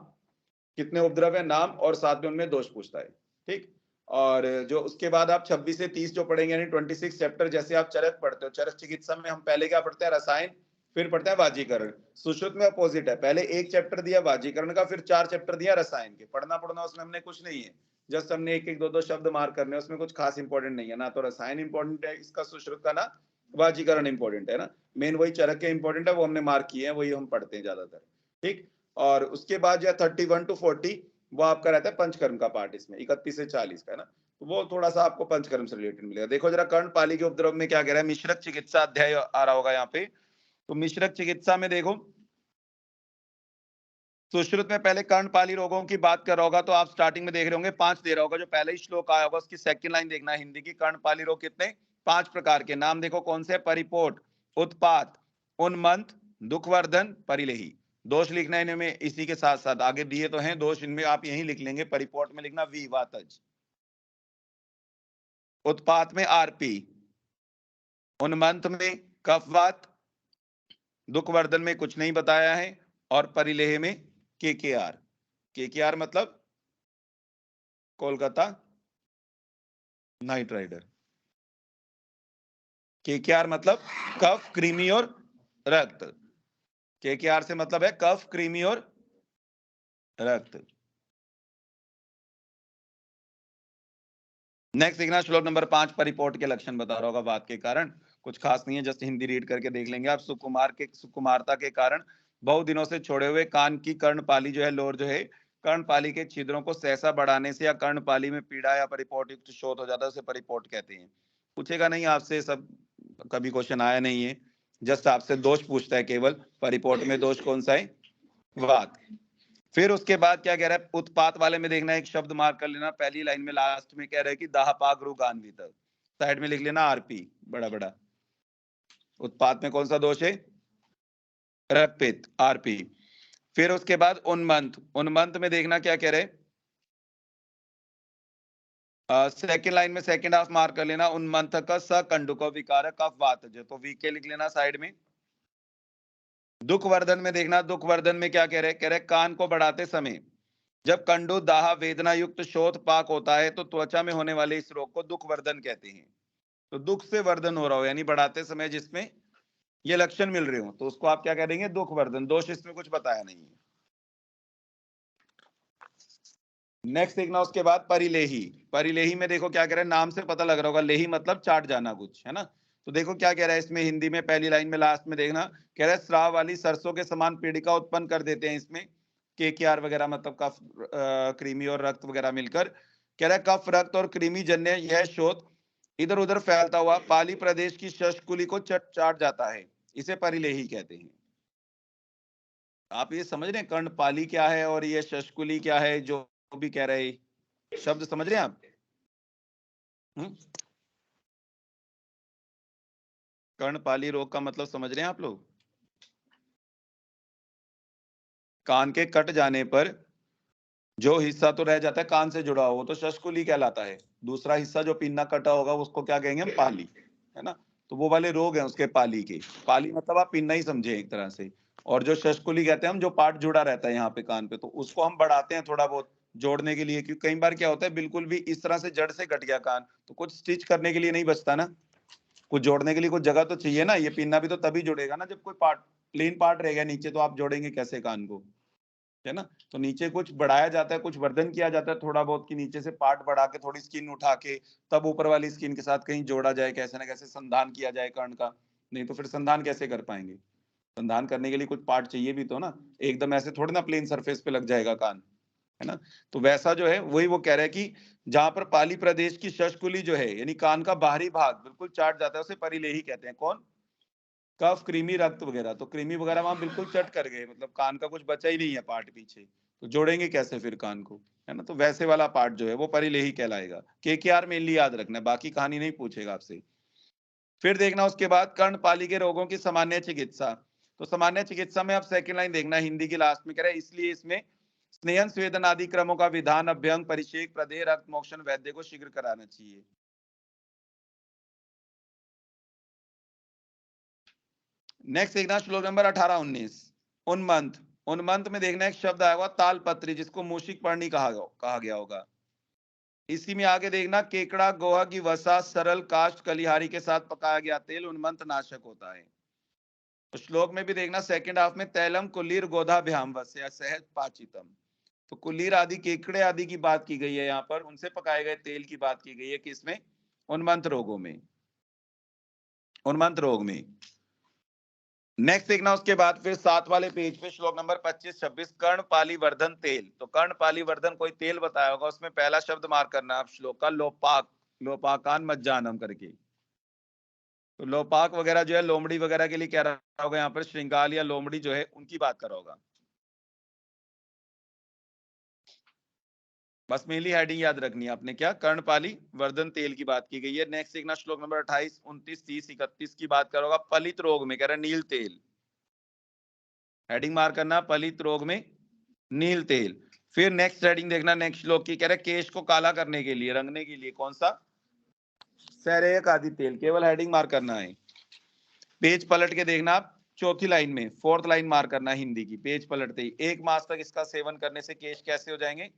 कितने उपद्रव है, नाम, और साथ में उनमें दोष पूछता है, ठीक। और जो उसके बाद आप 26 से 30 जो पढ़ेंगे, यानी 26 चैप्टर, जैसे आप चरक पढ़ते हो, चरक चिकित्सा में हम पहले क्या पढ़ते हैं, रसायन, फिर पढ़ते हैं वाजीकरण। सुश्रुत में अपोजिट है, पहले एक चैप्टर दिया वाजीकरण का, फिर 4 चैप्टर दिया रसायन के। पढ़ना उसमें हमने कुछ नहीं है, जस्ट हमने एक एक दो दो शब्द मार्क करने, उसमें कुछ खास इंपॉर्टेंट नहीं है ना, तो रसायन इंपॉर्टेंट है इसका सुश्रुत का, ना वाजीकरण इंपॉर्टेंट है ना, मेन वही चरक के इंपॉर्टेंट है, वो हमने मार्क किए हैं, वही हम पढ़ते हैं ज्यादातर, ठीक। और उसके बाद जो 31 to 40 वो आपका रहता है पंचकर्म का पार्ट, इसमें 31 से 40 का है ना, तो वो थोड़ा सा आपको पंचकर्म से रिलेटेड मिलेगा। देखो जरा कर्णपाली के उपद्रव में क्या कह रहा है, मिश्रक चिकित्सा अध्याय आ रहा होगा यहाँ पे, तो मिश्रक चिकित्सा में देखो सुश्रुत में पहले कर्णपाली रोगों की बात कर रहा होगा, तो आप स्टार्टिंग में देख रहे होंगे 5 दे रहा होगा, जो पहले ही श्लोक आया होगा उसकी सेकंड लाइन देखना है हिंदी की। कर्णपाली रोग कितने, 5 प्रकार के, नाम देखो कौन से, परिपोट, उत्पात, उन्मंत, दुखवर्धन, परिलेही। दोष लिखना है इनमें इसी के साथ साथ, आगे दिए तो हैं दोष, इनमें आप यही लिख लेंगे, परिपोट में लिखना वी वातज, उत्पात में आरपी, उन्मंत में कफवात, दुखवर्धन में कुछ नहीं बताया है, और परिलेह में केकेआर। केकेआर मतलब कोलकाता नाइट राइडर। केकेआर मतलब कफ, कृमि और रक्त। केकेआर से मतलब है कफ, कृमि और रक्त। नेक्स्ट देखना श्लोक नंबर 5, परिपोट के लक्षण बता रहा होगा, बात के कारण कुछ खास नहीं है, जस्ट हिंदी रीड करके देख लेंगे आप। सुकुमारता के कारण बहुत दिनों से छोड़े हुए कान की कर्णपाली जो है, लोर जो है, कर्णपाली के छिद्रों को सहसा बढ़ाने से या कर्णपाली में पीड़ा या परिपोट युक्त शोथ हो जाता है, उसे परिपोट कहते हैं। पूछेगा नहीं आपसे, सब कभी क्वेश्चन आया नहीं है, जस्ट आपसे दोष पूछता है केवल, परिपोट में दोष कौन सा है, वात। फिर उसके बाद क्या कह रहा है, उत्पात वाले में देखना, एक शब्द मार्क कर लेना, पहली लाइन में लास्ट में कह रहा है कि दाहपाग्रु गान्वित, साइड में लिख लेना आरपी बड़ा बड़ा। उत्पात में कौन सा दोष है, रक्तपित्त, आरपी। फिर उसके बाद उन्मंत, उन्मंत में देखना क्या कह रहे, सेकेंड लाइन में सेकेंड हाफ मार्क कर लेना, उन्मंत का सकंडुको विकार कफ वात, तो वी के लिख लेना साइड में। दुखवर्धन में देखना, दुखवर्धन में क्या कह रहे, कह रहे कान को बढ़ाते समय जब कंडू दाह वेदना युक्त शोथ पाक होता है, तो त्वचा में होने वाले इस रोग को दुखवर्धन कहते हैं। तो दुख से वर्धन हो रहा हो, यानी बढ़ाते समय जिसमें ये लक्षण मिल रहे हो, तो उसको आप क्या कह देंगे, दुखवर्धन। दोष इसमें कुछ बताया नहीं है। नेक्स्ट देखना उसके बाद परिलेही। परिलेही में देखो क्या कह रहा है, नाम से पता लग रहा होगा, लेही मतलब चाट जाना कुछ, है ना। तो देखो क्या कह रहा है इसमें हिंदी में, पहली लाइन में लास्ट में देखना, कह रहा है स्राव वाली सरसों के समान पीड़िका उत्पन्न कर देते हैं इसमें, केकेआर वगैरह मतलब कफ, कृमि और रक्त वगैरह मिलकर। कह रहा है कफ, रक्त और कृमि जन्य यह शोथ इधर उधर फैलता हुआ पाली प्रदेश की शशकुली को चाट जाता है, इसे परिलेही कहते हैं। आप ये समझ रहे हैं कर्णपाली क्या है और ये शशकुली क्या है, जो भी कह रहे शब्द समझ रहे हैं आप। कर्णपाली रोग का मतलब समझ रहे हैं आप लोग, कान के कट जाने पर जो हिस्सा तो रह जाता है कान से जुड़ा हुआ, वो तो शशकुली कहलाता है, दूसरा हिस्सा जो पिन्ना कटा होगा उसको क्या कहेंगे हम, पाली, है ना। तो वो वाले रोग हैं उसके पाली के, पाली मतलब आप पिन्ना ही समझे एक तरह से, और जो शशकुली कहते हैं हम, जो पार्ट जुड़ा रहता है यहाँ पे कान पे, तो उसको हम बढ़ाते हैं थोड़ा बहुत जोड़ने के लिए, क्योंकि कई बार क्या होता है बिल्कुल भी इस तरह से जड़ से कट गया कान, तो कुछ स्टिच करने के लिए नहीं बचता ना, कुछ जोड़ने के लिए कुछ जगह तो चाहिए ना, ये पिन्ना भी तो तभी जुड़ेगा ना जब कोई पार्ट, प्लेन पार्ट रहेगा नीचे, तो आप जोड़ेंगे कैसे कान को, है ना। तो नीचे कुछ बढ़ाया जाता है, कुछ वर्धन किया जाता है थोड़ा बहुत, कि नीचे से पार्ट बढ़ा के थोड़ी स्किन उठा के तब ऊपर वाली स्किन के साथ कहीं जोड़ा जाए, कैसे ना कैसे संधान किया जाए कर्ण का, नहीं तो फिर संधान कैसे कर पाएंगे, संधान करने के लिए कुछ पार्ट चाहिए भी तो ना, एकदम ऐसे थोड़ी ना प्लेन सरफेस पे लग जाएगा कान, है ना। तो वैसा जो है वही वो कह रहा है कि जहां पर पाली प्रदेश की शशकुली जो है, यानी कान का बाहरी भाग बिल्कुल चाट जाता है, उसे परिलेही कहते हैं। कौन, कफ, कृमि, रक्त वगैरह, तो कृमि वगैरह वहां बिल्कुल चट कर गए, मतलब कान का कुछ बचा ही नहीं है पार्ट पीछे, तो जोड़ेंगे कैसे फिर कान को, है ना। तो वैसे वाला पार्ट जो है वो परिलेही कहलाएगा। केकेआर मेनली याद रखना है, बाकी कहानी नहीं पूछेगा आपसे। फिर देखना उसके बाद कर्णपाली के रोगों की सामान्य चिकित्सा, तो सामान्य चिकित्सा में आप सेकंड लाइन देखना हिंदी की लास्ट में, कह रहे हैं इसलिए इसमें स्नेहन स्वेदन आदि क्रमों का विधान, अभ्यंग, परिषेक, प्रदेह, रक्त मोक्षण वैद्य को शीघ्र कराना चाहिए। नेक्स्ट देखना श्लोक नंबर 18-19, उन्मंत। उन्मंत में देखना एक शब्द आया हुआ तालपत्री, जिसको मूषिक पर्णी कहा गया होगा। इसी में आगे देखना केकड़ा, गोहा की वसा, सरल काष्ठ, कलिहारी के साथ पकाया गया तेल उन्मंत नाशक होता है। तो श्लोक में भी देखना सेकंड हाफ में तैलम कुलीर गोधा भ्याम वस्य सहज पाचितम, तो कुलीर आदि, केकड़े आदि की बात की गई है यहाँ पर, उनसे पकाए गए तेल की बात की गई है किसमें? उन्मंत रोगों में, उन्मंत रोग में। नेक्स्ट देखना उसके बाद फिर 7 वाले पेज पे श्लोक नंबर 25-26, कर्णपाली वर्धन तेल। तो कर्णपाली वर्धन कोई तेल बताया होगा, उसमें पहला शब्द मार्क करना आप श्लोक का, लोपाक, लोपाकान मज्जानम करके। तो लोपाक वगैरह जो है लोमड़ी वगैरह के लिए कह रहा होगा यहाँ पर, श्रृंगाल या लोमड़ी जो है उनकी बात कर रहा होगा। बस मेनली हेडिंग याद रखनी है आपने, क्या कर्णपाली वर्धन तेल की बात की गई है। नेक्स्ट देखना श्लोक नंबर 28, 29, 30, 31 की बात करोगा, पलित रोग में कह रहा है नील तेल। हेडिंग मार्क करना, पलित रोग में नील तेल। फिर नेक्स्ट हेडिंग देखना नेक्स्ट श्लोक की, कह रहा है केश को काला करने के लिए, रंगने के लिए, कौन सा? सैरेयक आदि तेल। केवल हेडिंग मार्क करना है। पेज पलट के देखना आप, चौथी लाइन में, फोर्थ लाइन मार्क करना है हिंदी की, पेज पलटते ही, 1 मास तक इसका सेवन करने से केश कैसे हो जाएंगे?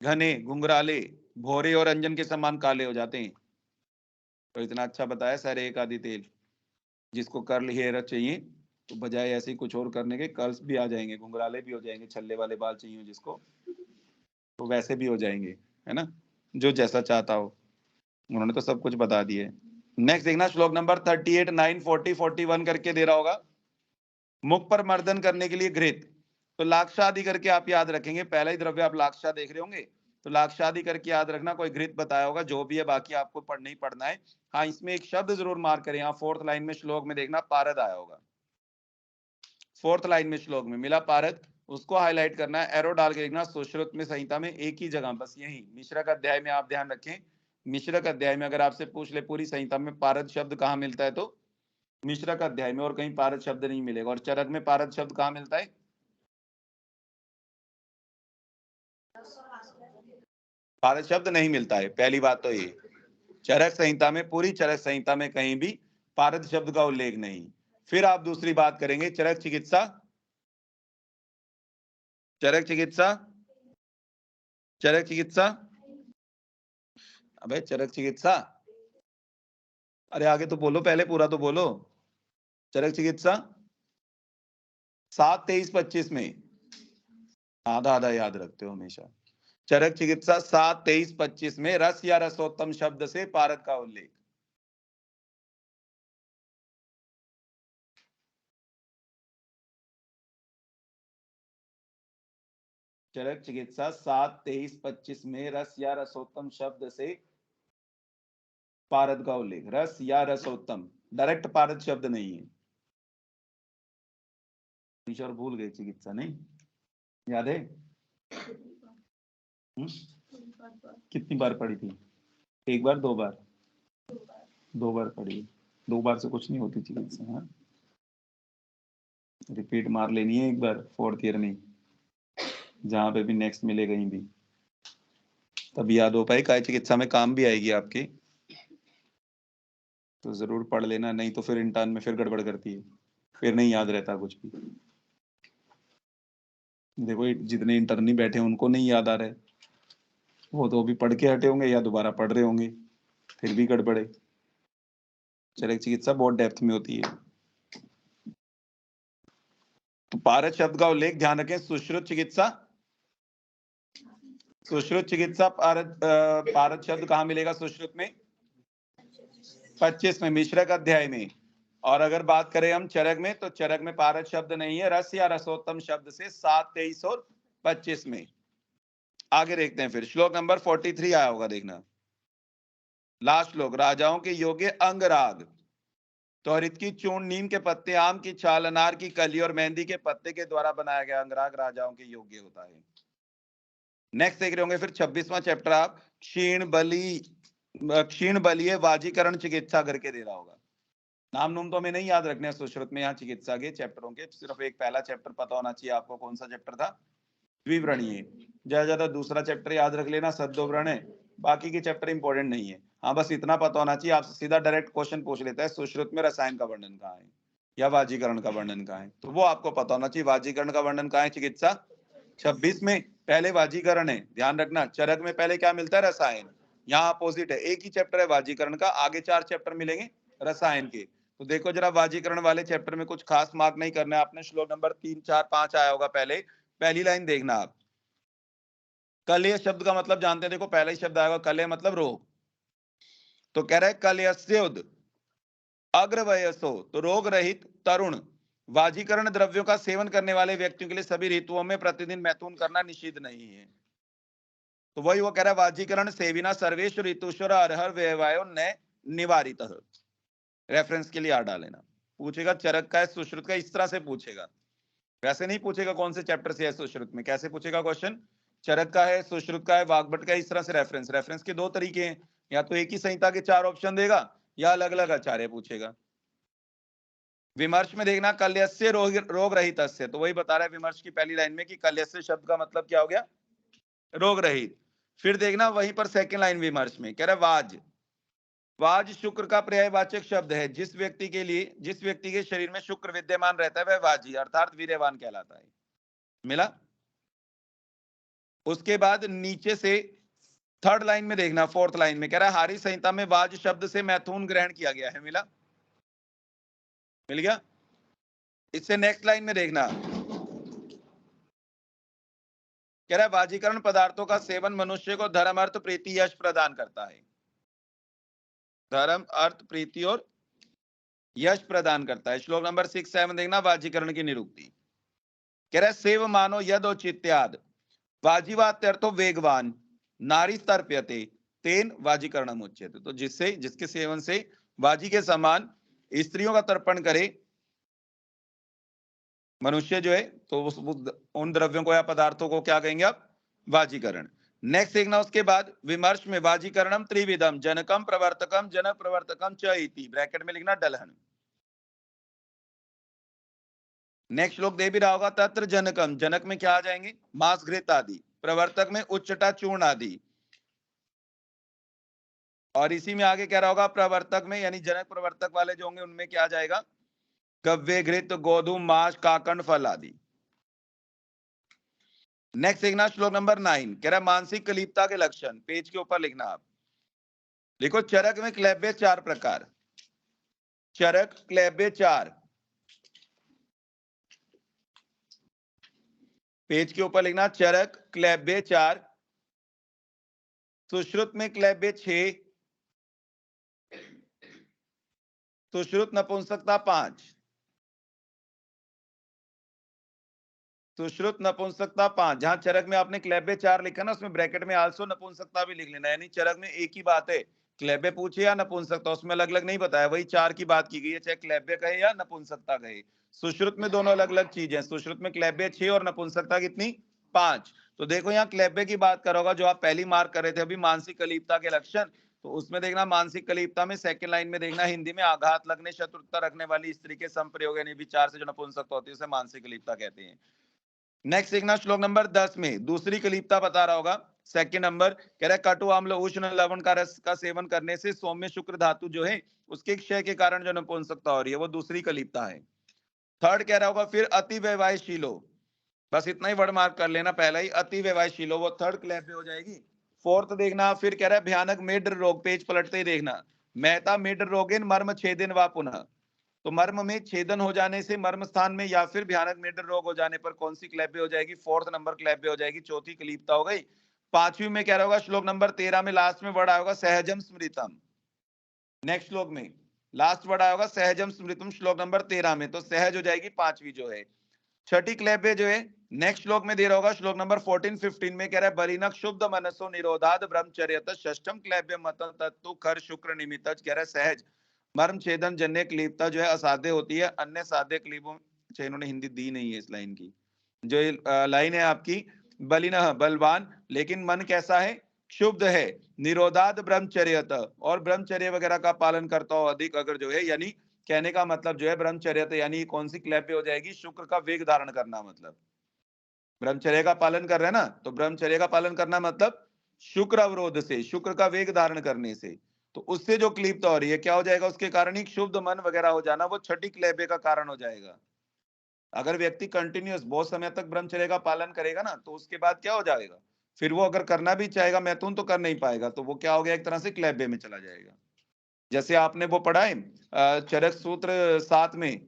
घने, घुंघराले, भोरे और अंजन के समान काले हो जाते हैं। तो इतना अच्छा बताया, सैरेयक आदि तेल। जिसको कर्ल हेयर चाहिए तो बजाय ऐसे ही कुछ और करने के, कर्ल्स भी आ जाएंगे, घुंघराले भी हो जाएंगे, छल्ले वाले बाल चाहिए जिसको तो वैसे भी हो जाएंगे, है ना, जो जैसा चाहता हो। उन्होंने तो सब कुछ बता दिया है। नेक्स्ट देखना श्लोक नंबर 38, 9, 40, 41 करके दे रहा होगा, मुख पर मर्दन करने के लिए घृत। तो लाक्षादि करके आप याद रखेंगे, पहला ही द्रव्य आप लाक्षा देख रहे होंगे, तो लाक्षादि करके याद रखना, कोई घृत बताया होगा, जो भी है बाकी आपको पढ़ना ही पढ़ना है। हाँ, इसमें एक शब्द जरूर मार्क करें, यहाँ फोर्थ लाइन में श्लोक में देखना पारद आया होगा, फोर्थ लाइन में श्लोक में मिला पारद, उसको हाईलाइट करना है, एरो डाल के देखना, सुश्रुत में संहिता में एक ही जगह, बस यही मिश्रक अध्याय में आप ध्यान रखें। मिश्रक अध्याय में अगर आपसे पूछ ले पूरी संहिता में पारद शब्द कहाँ मिलता है, तो मिश्रक अध्याय में, और कहीं पारद शब्द नहीं मिलेगा। और चरक में पारद शब्द कहाँ मिलता है? पारद शब्द नहीं मिलता है, पहली बात तो ये। चरक संहिता में, पूरी चरक संहिता में कहीं भी पारद शब्द का उल्लेख नहीं। फिर आप दूसरी बात करेंगे, चरक चिकित्सा, चरक चिकित्सा, चरक चिकित्सा, अबे चरक चिकित्सा, अरे आगे तो बोलो, पहले पूरा तो बोलो। चरक चिकित्सा 7, 23, 25 में, आधा आधा याद रखते हो हमेशा। चरक चिकित्सा 7, 23, 25 में रस या रसोत्तम शब्द से पारद का उल्लेख। चरक चिकित्सा 7, 23, 25 में रस या रसोत्तम शब्द से पारद का उल्लेख। रस या रसोत्तम, डायरेक्ट पारद शब्द नहीं है। ईश्वर भूल गए, चिकित्सा नहीं याद है? कितनी बार पढ़ी थी? एक बार, 2 बार? 2 बार पढ़ी। 2 बार से कुछ नहीं होती चिकित्सा। हाँ, रिपीट मार लेनी है एक बार, 4th ईयर में, जहां पे भी नेक्स्ट मिले कहीं भी, तब याद हो पाए, काय चिकित्सा में काम भी आएगी आपके। तो जरूर पढ़ लेना, नहीं तो फिर इंटर्न में फिर गड़बड़ करती है, फिर नहीं याद रहता कुछ भी। देखो जितने इंटर्नी बैठे हैं उनको नहीं याद आ रहा है, वो तो अभी पढ़ के हटे होंगे या दोबारा पढ़ रहे होंगे, फिर भी गड़बड़े। चरक चिकित्सा बहुत डेप्थ में होती है। तो पारद शब्द का उल्लेख ध्यान रखें, सुश्रुत चिकित्सा, सुश्रुत चिकित्सा पारद, पारद शब्द कहाँ मिलेगा सुश्रुत में? 25 में, मिश्रक अध्याय में। और अगर बात करें हम चरक में, तो चरक में पारद शब्द नहीं है, रस या रसोत्तम शब्द से 7, 23 और 25 में। आगे देखते हैं फिर, श्लोक नंबर 43 आया होगा देखना, लास्ट श्लोक, राजाओं के योग्य अंगराग। तो हरित की चूर्ण, नीम के पत्ते, आम की छाल, अनार की कली और मेहंदी के पत्ते के द्वारा बनाया गया अंगराग राजाओं के योग्य होता है। नेक्स्ट देख रहे होंगे फिर 26वां चैप्टर आप, क्षीण बली, क्षीण बलीय वाजीकरण चिकित्सा करके दे रहा होगा। नाम नूम तो हमें नहीं याद रखने सुश्रुत में, यहाँ चिकित्सा के चैप्टरों के सिर्फ एक पहला चैप्टर पता होना चाहिए आपको, कौन सा चैप्टर था? द्विव्रणीय। ज्यादा ज्यादा दूसरा चैप्टर याद रख लेना, सद्योव्रण है, बाकी के चैप्टर इंपॉर्टेंट नहीं है। हाँ, बस इतना पता होना चाहिए, आपसे सीधा डायरेक्ट क्वेश्चन पूछ लेता है, सुश्रुत में रसायन का वर्णन कहाँ है या वाजीकरण का वर्णन कहाँ है, तो वो आपको पता होना चाहिए। वाजीकरण का वर्णन कहाँ है चिकित्सा 26 में, पहले वाजीकरण है, ध्यान रखना। चरक में पहले क्या मिलता है? रसायन। यहाँ अपोजिट है, एक ही चैप्टर है वाजीकरण का, आगे 4 चैप्टर मिलेंगे रसायन के। तो देखो जरा वाजीकरण वाले चैप्टर में कुछ खास मार्क नहीं करना है आपने। श्लोक नंबर 3, 4, 5 आया होगा पहले, पहली लाइन देखना आप। कलय शब्द का मतलब जानते हैं, देखो पहला ही शब्द आएगा कलय मतलब रोग। तो कह रहा है कलयस्योद अग्रवयसो, तो रोग रहित तरुण वाजीकरण द्रव्यों का सेवन करने वाले व्यक्तियों के लिए सभी ऋतुओं में प्रतिदिन मैथुन करना निषिद्ध नहीं है। तो वही वो कह रहा है वाजीकरण सेविना सर्वेश ऋतुश्वर अरहर व्यवायो न निवारित। रेफरेंस के लिए आ डालेना। पूछेगा चरक का है सुश्रुत का, इस तरह से पूछेगा, वैसे नहीं पूछेगा कौन से चैप्टर से है सुश्रुत में। कैसे पूछेगा क्वेश्चन, चरक का है, सुश्रुत का है, वाग्भट का है, इस तरह से रेफरेंस। रेफरेंस के दो तरीके हैं, या तो एक ही संहिता के 4 ऑप्शन देगा या अलग अलग आचार्य पूछेगा। विमर्श में देखना कल्यस्य रोग रहित, तो वही बता रहा है विमर्श की पहली लाइन में कि कल्यस्य शब्द का मतलब क्या हो गया, रोग रहित। फिर देखना वहीं पर सेकंड लाइन विमर्श में कह रहा है वाज, वाज शुक्र का पर्यायवाचक शब्द है। जिस व्यक्ति के शरीर में शुक्र विद्यमान रहता है वह वाजी अर्थात वीर्यवान कहलाता है। मिला। उसके बाद नीचे से थर्ड लाइन में देखना, फोर्थ लाइन में कह रहा है हारी संहिता में वाज शब्द से मैथुन ग्रहण किया गया है। मिला, मिल गया। इससे नेक्स्ट लाइन में देखना, कह रहा है वाजीकरण पदार्थों का सेवन मनुष्य को धर्म अर्थ प्रीति यश प्रदान करता है। धर्म अर्थ प्रीति और यश प्रदान करता है। श्लोक नंबर 6, 7 देखना वाजीकरण की निरुक्ति। कह रहा है सेव मानो यदोचित्याद वाजीवात्यर्थो वेगवान नारी तर्प्यते तेन वाजीकरणम उच्यते। तो जिसके सेवन से वाजी के समान स्त्रियों का तर्पण करे मनुष्य जो है, तो उन द्रव्यों को या पदार्थों को क्या कहेंगे आप, वाजीकरण। नेक्स्ट देखना उसके बाद विमर्श में वाजीकरणम त्रिविधम जनकम प्रवर्तकम जन प्रवर्तकम च इति, ब्रैकेट में लिखना डलहन। नेक्स्ट श्लोक दे भी रहा होगा तत्र जनकम, जनक में क्या आ जाएंगे, मांस घृत आदि, प्रवर्तक में उच्चटा चूर्ण आदि, और इसी में आगे कह रहा होगा प्रवर्तक में यानी जनक प्रवर्तक वाले जो होंगे उनमें क्या आ जाएगा, गव्य घृत गोधूम मांस काकंड फल आदि। नेक्स्ट देखना श्लोक नंबर 9, कह रहा है मानसिक कलीपता के लक्षण, पेज के ऊपर लिखना आप। देखो चरक में क्लैब्य 4 प्रकार, चरक क्लैब्य 4, पेज के ऊपर लिखना चरक क्लैब्य 4, सुश्रुत में क्लैब्य 6, सुश्रुत नपुंसकता 5, सुश्रुत नपुंसकता 5। जहां चरक में आपने क्लैब्य 4 लिखा ना, उसमें ब्रैकेट में आल्सो नपुंसकता भी लिख लेना, यानी चरक में एक ही बात है, क्लैब्य पूछे या नपुंसकता, उसमें अलग अलग नहीं बताया, वही 4 की बात की गई है, चाहे क्लैब्य कहे या नपुंसकता कहे। सुश्रुत में दोनों अलग अलग चीजें, सुश्रुत में क्लैब्य 6 और नपुंसकता कितनी, 5। तो देखो यहाँ क्लैब्य की बात करोगा, जो आप पहली मार्क कर रहे थे अभी मानसिक कलीपता के लक्षण, तो उसमें देखना मानसिक कलीपता में सेकंड लाइन में देखना हिंदी में आघात लगने शत्रुता रखने वाली स्त्री के संप्रयोग यानी विचार से जो नपुंसकता होती है उसे मानसिक कलीपता कहते हैं। नेक्स्ट देखना श्लोक नंबर 10 में दूसरी कलीपता बता रहा होगा, सेकंड नंबर कह रहा है कटु अम्ल उष्ण लवण का रस का सेवन करने से सौम्य शुक्र धातु जो है उसके क्षय के कारण जो नपुंसकता हो रही है वो दूसरी कलीपता है। थर्ड कह रहा होगा फिर अति वैवाहिशीलो, बस इतना ही वर्ड मार्क कर लेना, पहला ही अति वैवाहिशीलो वो थर्ड क्लैप हो जाएगी। फोर्थ देखना फिर कह रहा है भयानक मेढ्र रोग, पेज पलटते ही देखना मेहता मेढ्र रोगेन मर्म छेदन व पुनः, तो मर्म में छेदन हो जाने से मर्म स्थान में या फिर भयानक मेढ्र रोग हो जाने पर कौन सी क्लैब्य हो जाएगी, फोर्थ नंबर क्लैब्य हो जाएगी, चौथी कलीपता हो गई। पांचवी में क्या होगा श्लोक नंबर 13 में लास्ट में वर्ड आएगा सहजम स्मृतम, नेक्स्ट श्लोक में लास्ट वर्ड आएगा सहजम स्मृतम श्लोक नंबर 13 में, तो सहज हो जाएगी पांचवी जो है। छठी क्लैब्य जो है नेक्स्ट श्लोक में दे रहा होगा श्लोक नंबर 14, 15 में कह रहा है बलिनक शुद्ध मनसो निरोधाद ब्रह्मचर्यत षष्ठम क्लैब्य मत तत्तु खर शुक्र निमित्त, कह रहा है सहज मर्म छेदन जन्य क्लीपता जो है असाध्य होती है, अन्य साध्य क्लीपों, अच्छा इन्होंने हिंदी दी नहीं है इस लाइन की, जो लाइन है आपकी बलिन बलवान लेकिन मन कैसा है, शुद्ध है, निरोधाद ब्रह्मचर्यत और ब्रह्मचर्य वगैरह का पालन करता हो अधिक अगर जो है, यानी कहने का मतलब जो है ब्रह्मचर्य यानी कौन सी क्लैप हो जाएगी, शुक्र का वेग धारण करना, मतलब ब्रह्मचर्य का पालन कर रहे हैं ना, तो ब्रह्मचर्य का पालन करना मतलब शुक्र अवरोध से, शुक्र का वेग धारण करने से, तो उससे जो क्लीपता हो रही है क्या हो जाएगा, उसके कारण ही शुद्ध मन वगैरह हो जाना वो छठी क्लैब्य का कारण हो जाएगा। अगर व्यक्ति कंटिन्यूअस बहुत समय तक ब्रह्मचर्य का पालन करेगा ना, तो उसके बाद क्या हो जाएगा, फिर वो अगर करना भी चाहेगा मैथुन तो कर नहीं पाएगा, तो वो क्या हो गया, एक तरह से क्लैब्य में चला जाएगा। जैसे आपने वो पढ़ा है चरक सूत्र 7 में,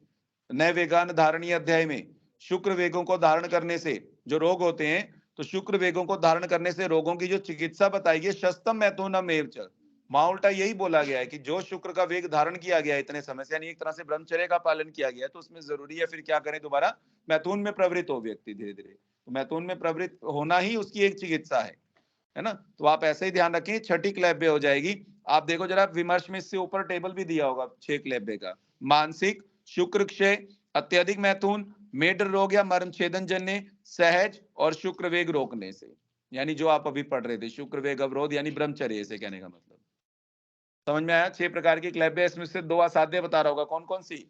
नए वेगान धारणीय अध्याय में, शुक्र वेगों को धारण करने से जो रोग होते हैं, तो शुक्र वेगों को धारण करने से रोगों की जो चिकित्सा बताई गई, शस्तम मैथुनम एव च, वहां उल्टा यही बोला गया है कि जो शुक्र का वेग धारण किया गया है इतने समय से, यानी एक तरह से ब्रह्मचर्य का पालन किया गया है, तो उसमें जरूरी है फिर क्या करें, दोबारा मैथुन में प्रवृत्त हो व्यक्ति धीरे धीरे। तो मैथुन में प्रवृत्त होना ही उसकी एक चिकित्सा है ना। तो आप ऐसे ही ध्यान रखें, छठी क्लैब्य हो जाएगी। आप देखो जरा विमर्श में, इससे ऊपर टेबल भी दिया होगा 6 क्लैब्य का। मानसिक, शुक्र क्षय, अत्यधिक मैथुन, मेडर रोग या मर्म छेदन जन्य, सहज और शुक्र वेग रोकने से, यानी जो आप अभी पढ़ रहे थे, शुक्र वेग अवरोध यानी ब्रह्मचर्य से कहने का मतलब। समझ में आया? 6 प्रकार की क्लैब्य, इसमें से 2 असाध्य बता रहा होगा, कौन कौन सी?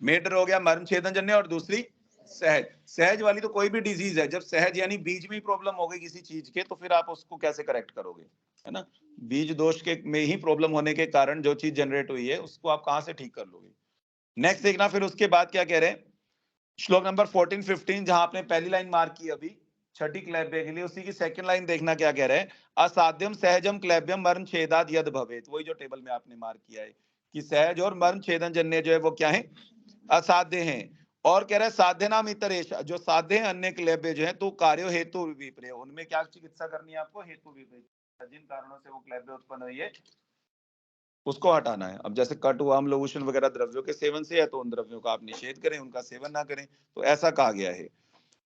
मेडर हो गया मर्म छेदन जन्य, और दूसरी सहज। सहज वाली तो कोई भी डिजीज है, जब सहज यानी बीज में प्रॉब्लम हो गई किसी चीज के, तो फिर आप उसको कैसे करेक्ट करोगे, है ना। बीज दोष के में ही प्रॉब्लम होने के कारण जो चीज जनरेट हुई है उसको आप कहां से ठीक कर लोगे। नेक्स्ट देखना फिर उसके बाद क्या कह रहे हैं, श्लोक नंबर 14-15, जहां आपने पहली लाइन मार्क की अभी छठी क्लैब्य के लिए, उसी की सेकंड लाइन देखना क्या कह रहे हैं। असाध्यम सहजम क्लैब्यम मर्म छेदाद यद भवेत, वही जो टेबल में आपने मार्क किया है कि सहज और मर्म छेदन जन्य जो है वो क्या है, असाध्य हैं। और कह रहे हैं साध्य नाम इतरेश, जो साध्य है अन्य क्लैब्य जो है, तो कार्यो हेतु विपर्य, उनमें क्या चिकित्सा करनी है आपको, हेतु विपर्य, जिन कारणों से वो क्लैब्य उत्पन्न हुई है उसको हटाना है। अब जैसे कट हुआ अम्ल लोशन वगैरह द्रव्यों के सेवन से है, तो उन द्रव्यों का आप निषेध करें, उनका सेवन ना करें, तो ऐसा कहा गया है।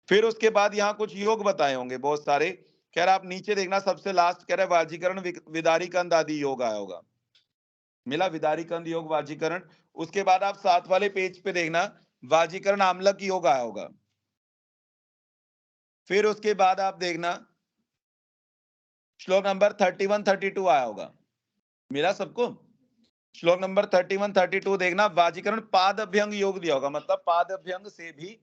फिर उसके बाद यहाँ कुछ योग बताए होंगे बहुत सारे, कह रहा आप नीचे देखना सबसे लास्ट, कह रहे वाजीकरण विदारी कंद आदि योग आया होगा, मिला विदारी कंद योग वाजीकरण। उसके बाद आप 7 वाले पेज पे देखना वाजीकरण आम्लक योग आया होगा। फिर उसके बाद आप देखना श्लोक नंबर 31-32 आया होगा, मिला सबको। श्लोक नंबर 31-32 देखना, वाजीकरण पाद अभ्यंग योग दिया होगा, मतलब पाद अभ्यंग से भी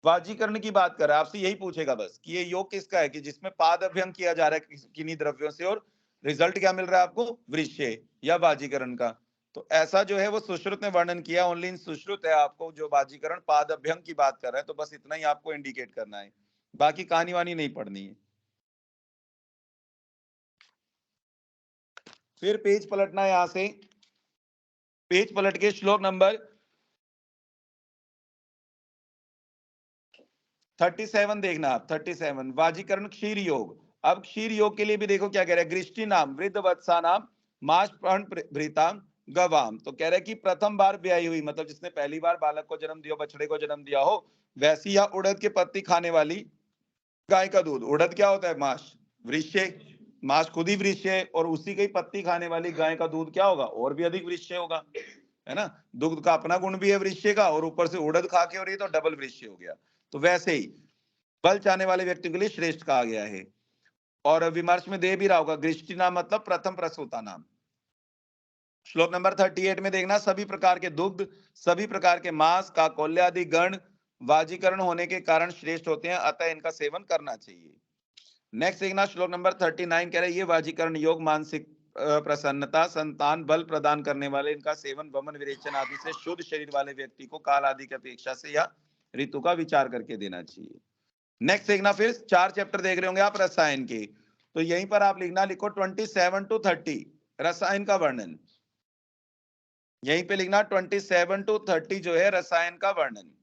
वाजीकरण की बात कर रहा है, आपसे यही पूछेगा बस कि ये योग किसका है, कि जिसमें पाद अभ्यंग किया जा रहा है किन्हीं द्रव्यों से, और रिजल्ट क्या मिल रहा है आपको, वृश्य या वाजीकरण का। तो ऐसा जो है वो सुश्रुत ने वर्णन किया, ओनली इन सुश्रुत है आपको जो वाजीकरण पाद अभ्यंग की बात कर रहा है, तो बस इतना ही आपको इंडिकेट करना है, बाकी कहानी वानी नहीं पढ़नी है। फिर पेज पलटना है, यहां से पेज पलट के श्लोक नंबर 37 देखना आप, 37 वाजीकरण क्षीर योग। अब क्षीर योग के लिए भी देखो क्या कह रहा है, गृष्टि नाम वृद्ध वत्सा नाम मास भृताम गवाम, तो कह रहे कि प्रथम बार ब्याही हुई, मतलब जिसने पहली बार बालक को जन्म दिया, बछड़े को जन्म दिया हो, वैसी या उड़द के पत्ती खाने वाली गाय का दूध, उड़द क्या होता है, मास, वृश्य, मास खुद ही वृश्य है, और उसी की पत्ती खाने वाली गाय का दूध क्या होगा, और भी अधिक वृश्य होगा, है ना। दुग्ध का अपना गुण भी है वृश्य का, और ऊपर से उड़द खा के, और ये तो डबल वृश्य हो गया। तो वैसे ही बल चाहने वाले व्यक्ति के लिए श्रेष्ठ कहा गया है। और विमर्श में दे भी रहा होगा, गृष्टि नाम मतलब प्रथम प्रसूता नाम। श्लोक नंबर 38 में देखना, सभी प्रकार के दुग्ध, सभी प्रकार के मांस का कौल्य आदि गण वाजीकरण होने के कारण श्रेष्ठ होते हैं, अतः इनका सेवन करना चाहिए। नेक्स्ट देखना श्लोक नंबर 39, कह रहे ये वाजीकरण योग मानसिक प्रसन्नता, संतान बल प्रदान करने वाले, इनका सेवन वमन विरेचन आदि से शुद्ध शरीर वाले व्यक्ति को काल आदि की अपेक्षा से या ऋतु का विचार करके देना चाहिए। नेक्स्ट देखना, फिर 4 चैप्टर देख रहे होंगे आप रसायन के, तो यहीं पर आप लिखना, लिखो 27-30 रसायन का वर्णन, यहीं पे लिखना 27-30 जो है रसायन का वर्णन।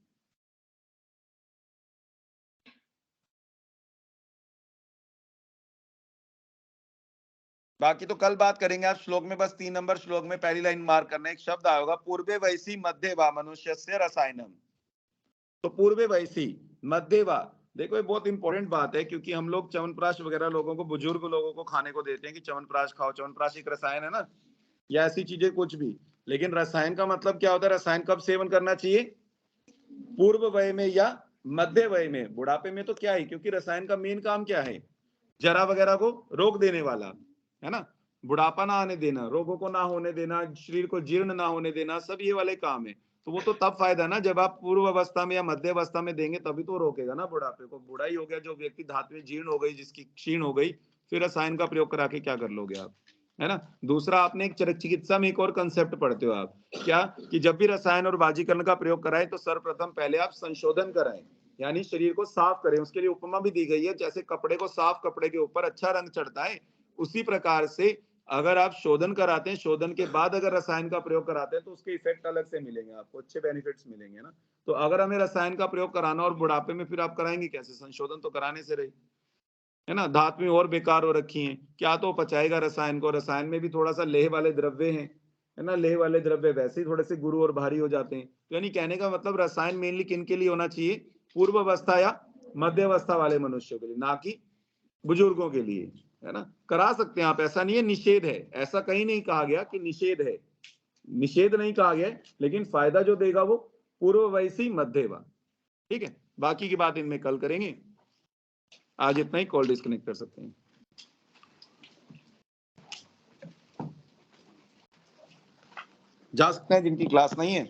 बाकी तो कल बात करेंगे, आप श्लोक में बस 3 नंबर श्लोक में पहली लाइन मार्क करना, एक शब्द आएगा पूर्वे वैसी मध्य वा मनुष्य से रसायनम, तो पूर्वे वैसी मध्य वा, देखो ये बहुत इंपॉर्टेंट बात है, क्योंकि हम लोग च्यवनप्राश वगैरह लोगों को, बुजुर्ग लोगों को खाने को देते हैं कि च्यवनप्राश खाओ, च्यवनप्राश एक रसायन है ना, या ऐसी चीजें कुछ भी, लेकिन रसायन का मतलब क्या होता है, रसायन कब सेवन करना चाहिए, पूर्व वय में या मध्य वय में, बुढ़ापे में तो क्या है, क्योंकि रसायन का मेन काम क्या है, जरा वगैरह को रोक देने वाला, है ना, बुढ़ापा ना आने देना, रोगों को ना होने देना, शरीर को जीर्ण ना होने देना, सब ये वाले काम है। तो वो तो तब फायदा ना जब आप पूर्व अवस्था में या मध्य अवस्था में देंगे, तभी तो रोकेगा ना बुढ़ापे को। बुढ़ा ही हो गया जो व्यक्ति, धातु जीर्ण हो गई जिसकी, क्षीण हो गई, फिर रसायन का प्रयोग करा के क्या कर लोगे आप, है ना। दूसरा, आपने एक चिकित्सा में एक और कंसेप्ट पढ़ते हो आप, क्या, कि जब भी रसायन और वाजीकरण का प्रयोग कराएं तो सर्वप्रथम पहले आप संशोधन कराएं, यानी शरीर को साफ करें। उसके लिए उपमा भी दी गई है, जैसे कपड़े को साफ कपड़े के ऊपर अच्छा रंग चढ़ता है, उसी प्रकार से अगर आप शोधन कराते हैं, शोधन के बाद अगर रसायन का प्रयोग कराते हैं तो उसके इफेक्ट अलग से मिलेंगे, आपको अच्छे बेनिफिट्स मिलेंगे ना। तो अगर हमें रसायन का प्रयोग कराना और बुढ़ापे में फिर आप कराएंगे कैसे? संशोधन तो कराने से रही, है ना। धात्वियां और बेकार हो रखी हैं, क्या तो पचाएगा रसायन को? रसायन में भी थोड़ा सा लेह वाले द्रव्य हैं, है ना। लेह वाले द्रव्य वैसे ही थोड़े से गुरु और भारी हो जाते हैं। तो यानी कहने का मतलब रसायन मेनली किन के लिए होना चाहिए? पूर्व अवस्था या मध्य अवस्था वाले मनुष्यों के लिए, ना कि बुजुर्गों के लिए, है ना। करा सकते हैं आप, ऐसा नहीं है निषेध है, ऐसा कहीं नहीं कहा गया कि निषेध है, निषेध नहीं कहा गया, लेकिन फायदा जो देगा वो पूर्व वयसी मध्यवा। ठीक है, बाकी की बात इनमें कल करेंगे। आज इतना ही, कॉल डिस्कनेक्ट कर सकते हैं। जा सकते हैं जिनकी क्लास नहीं है।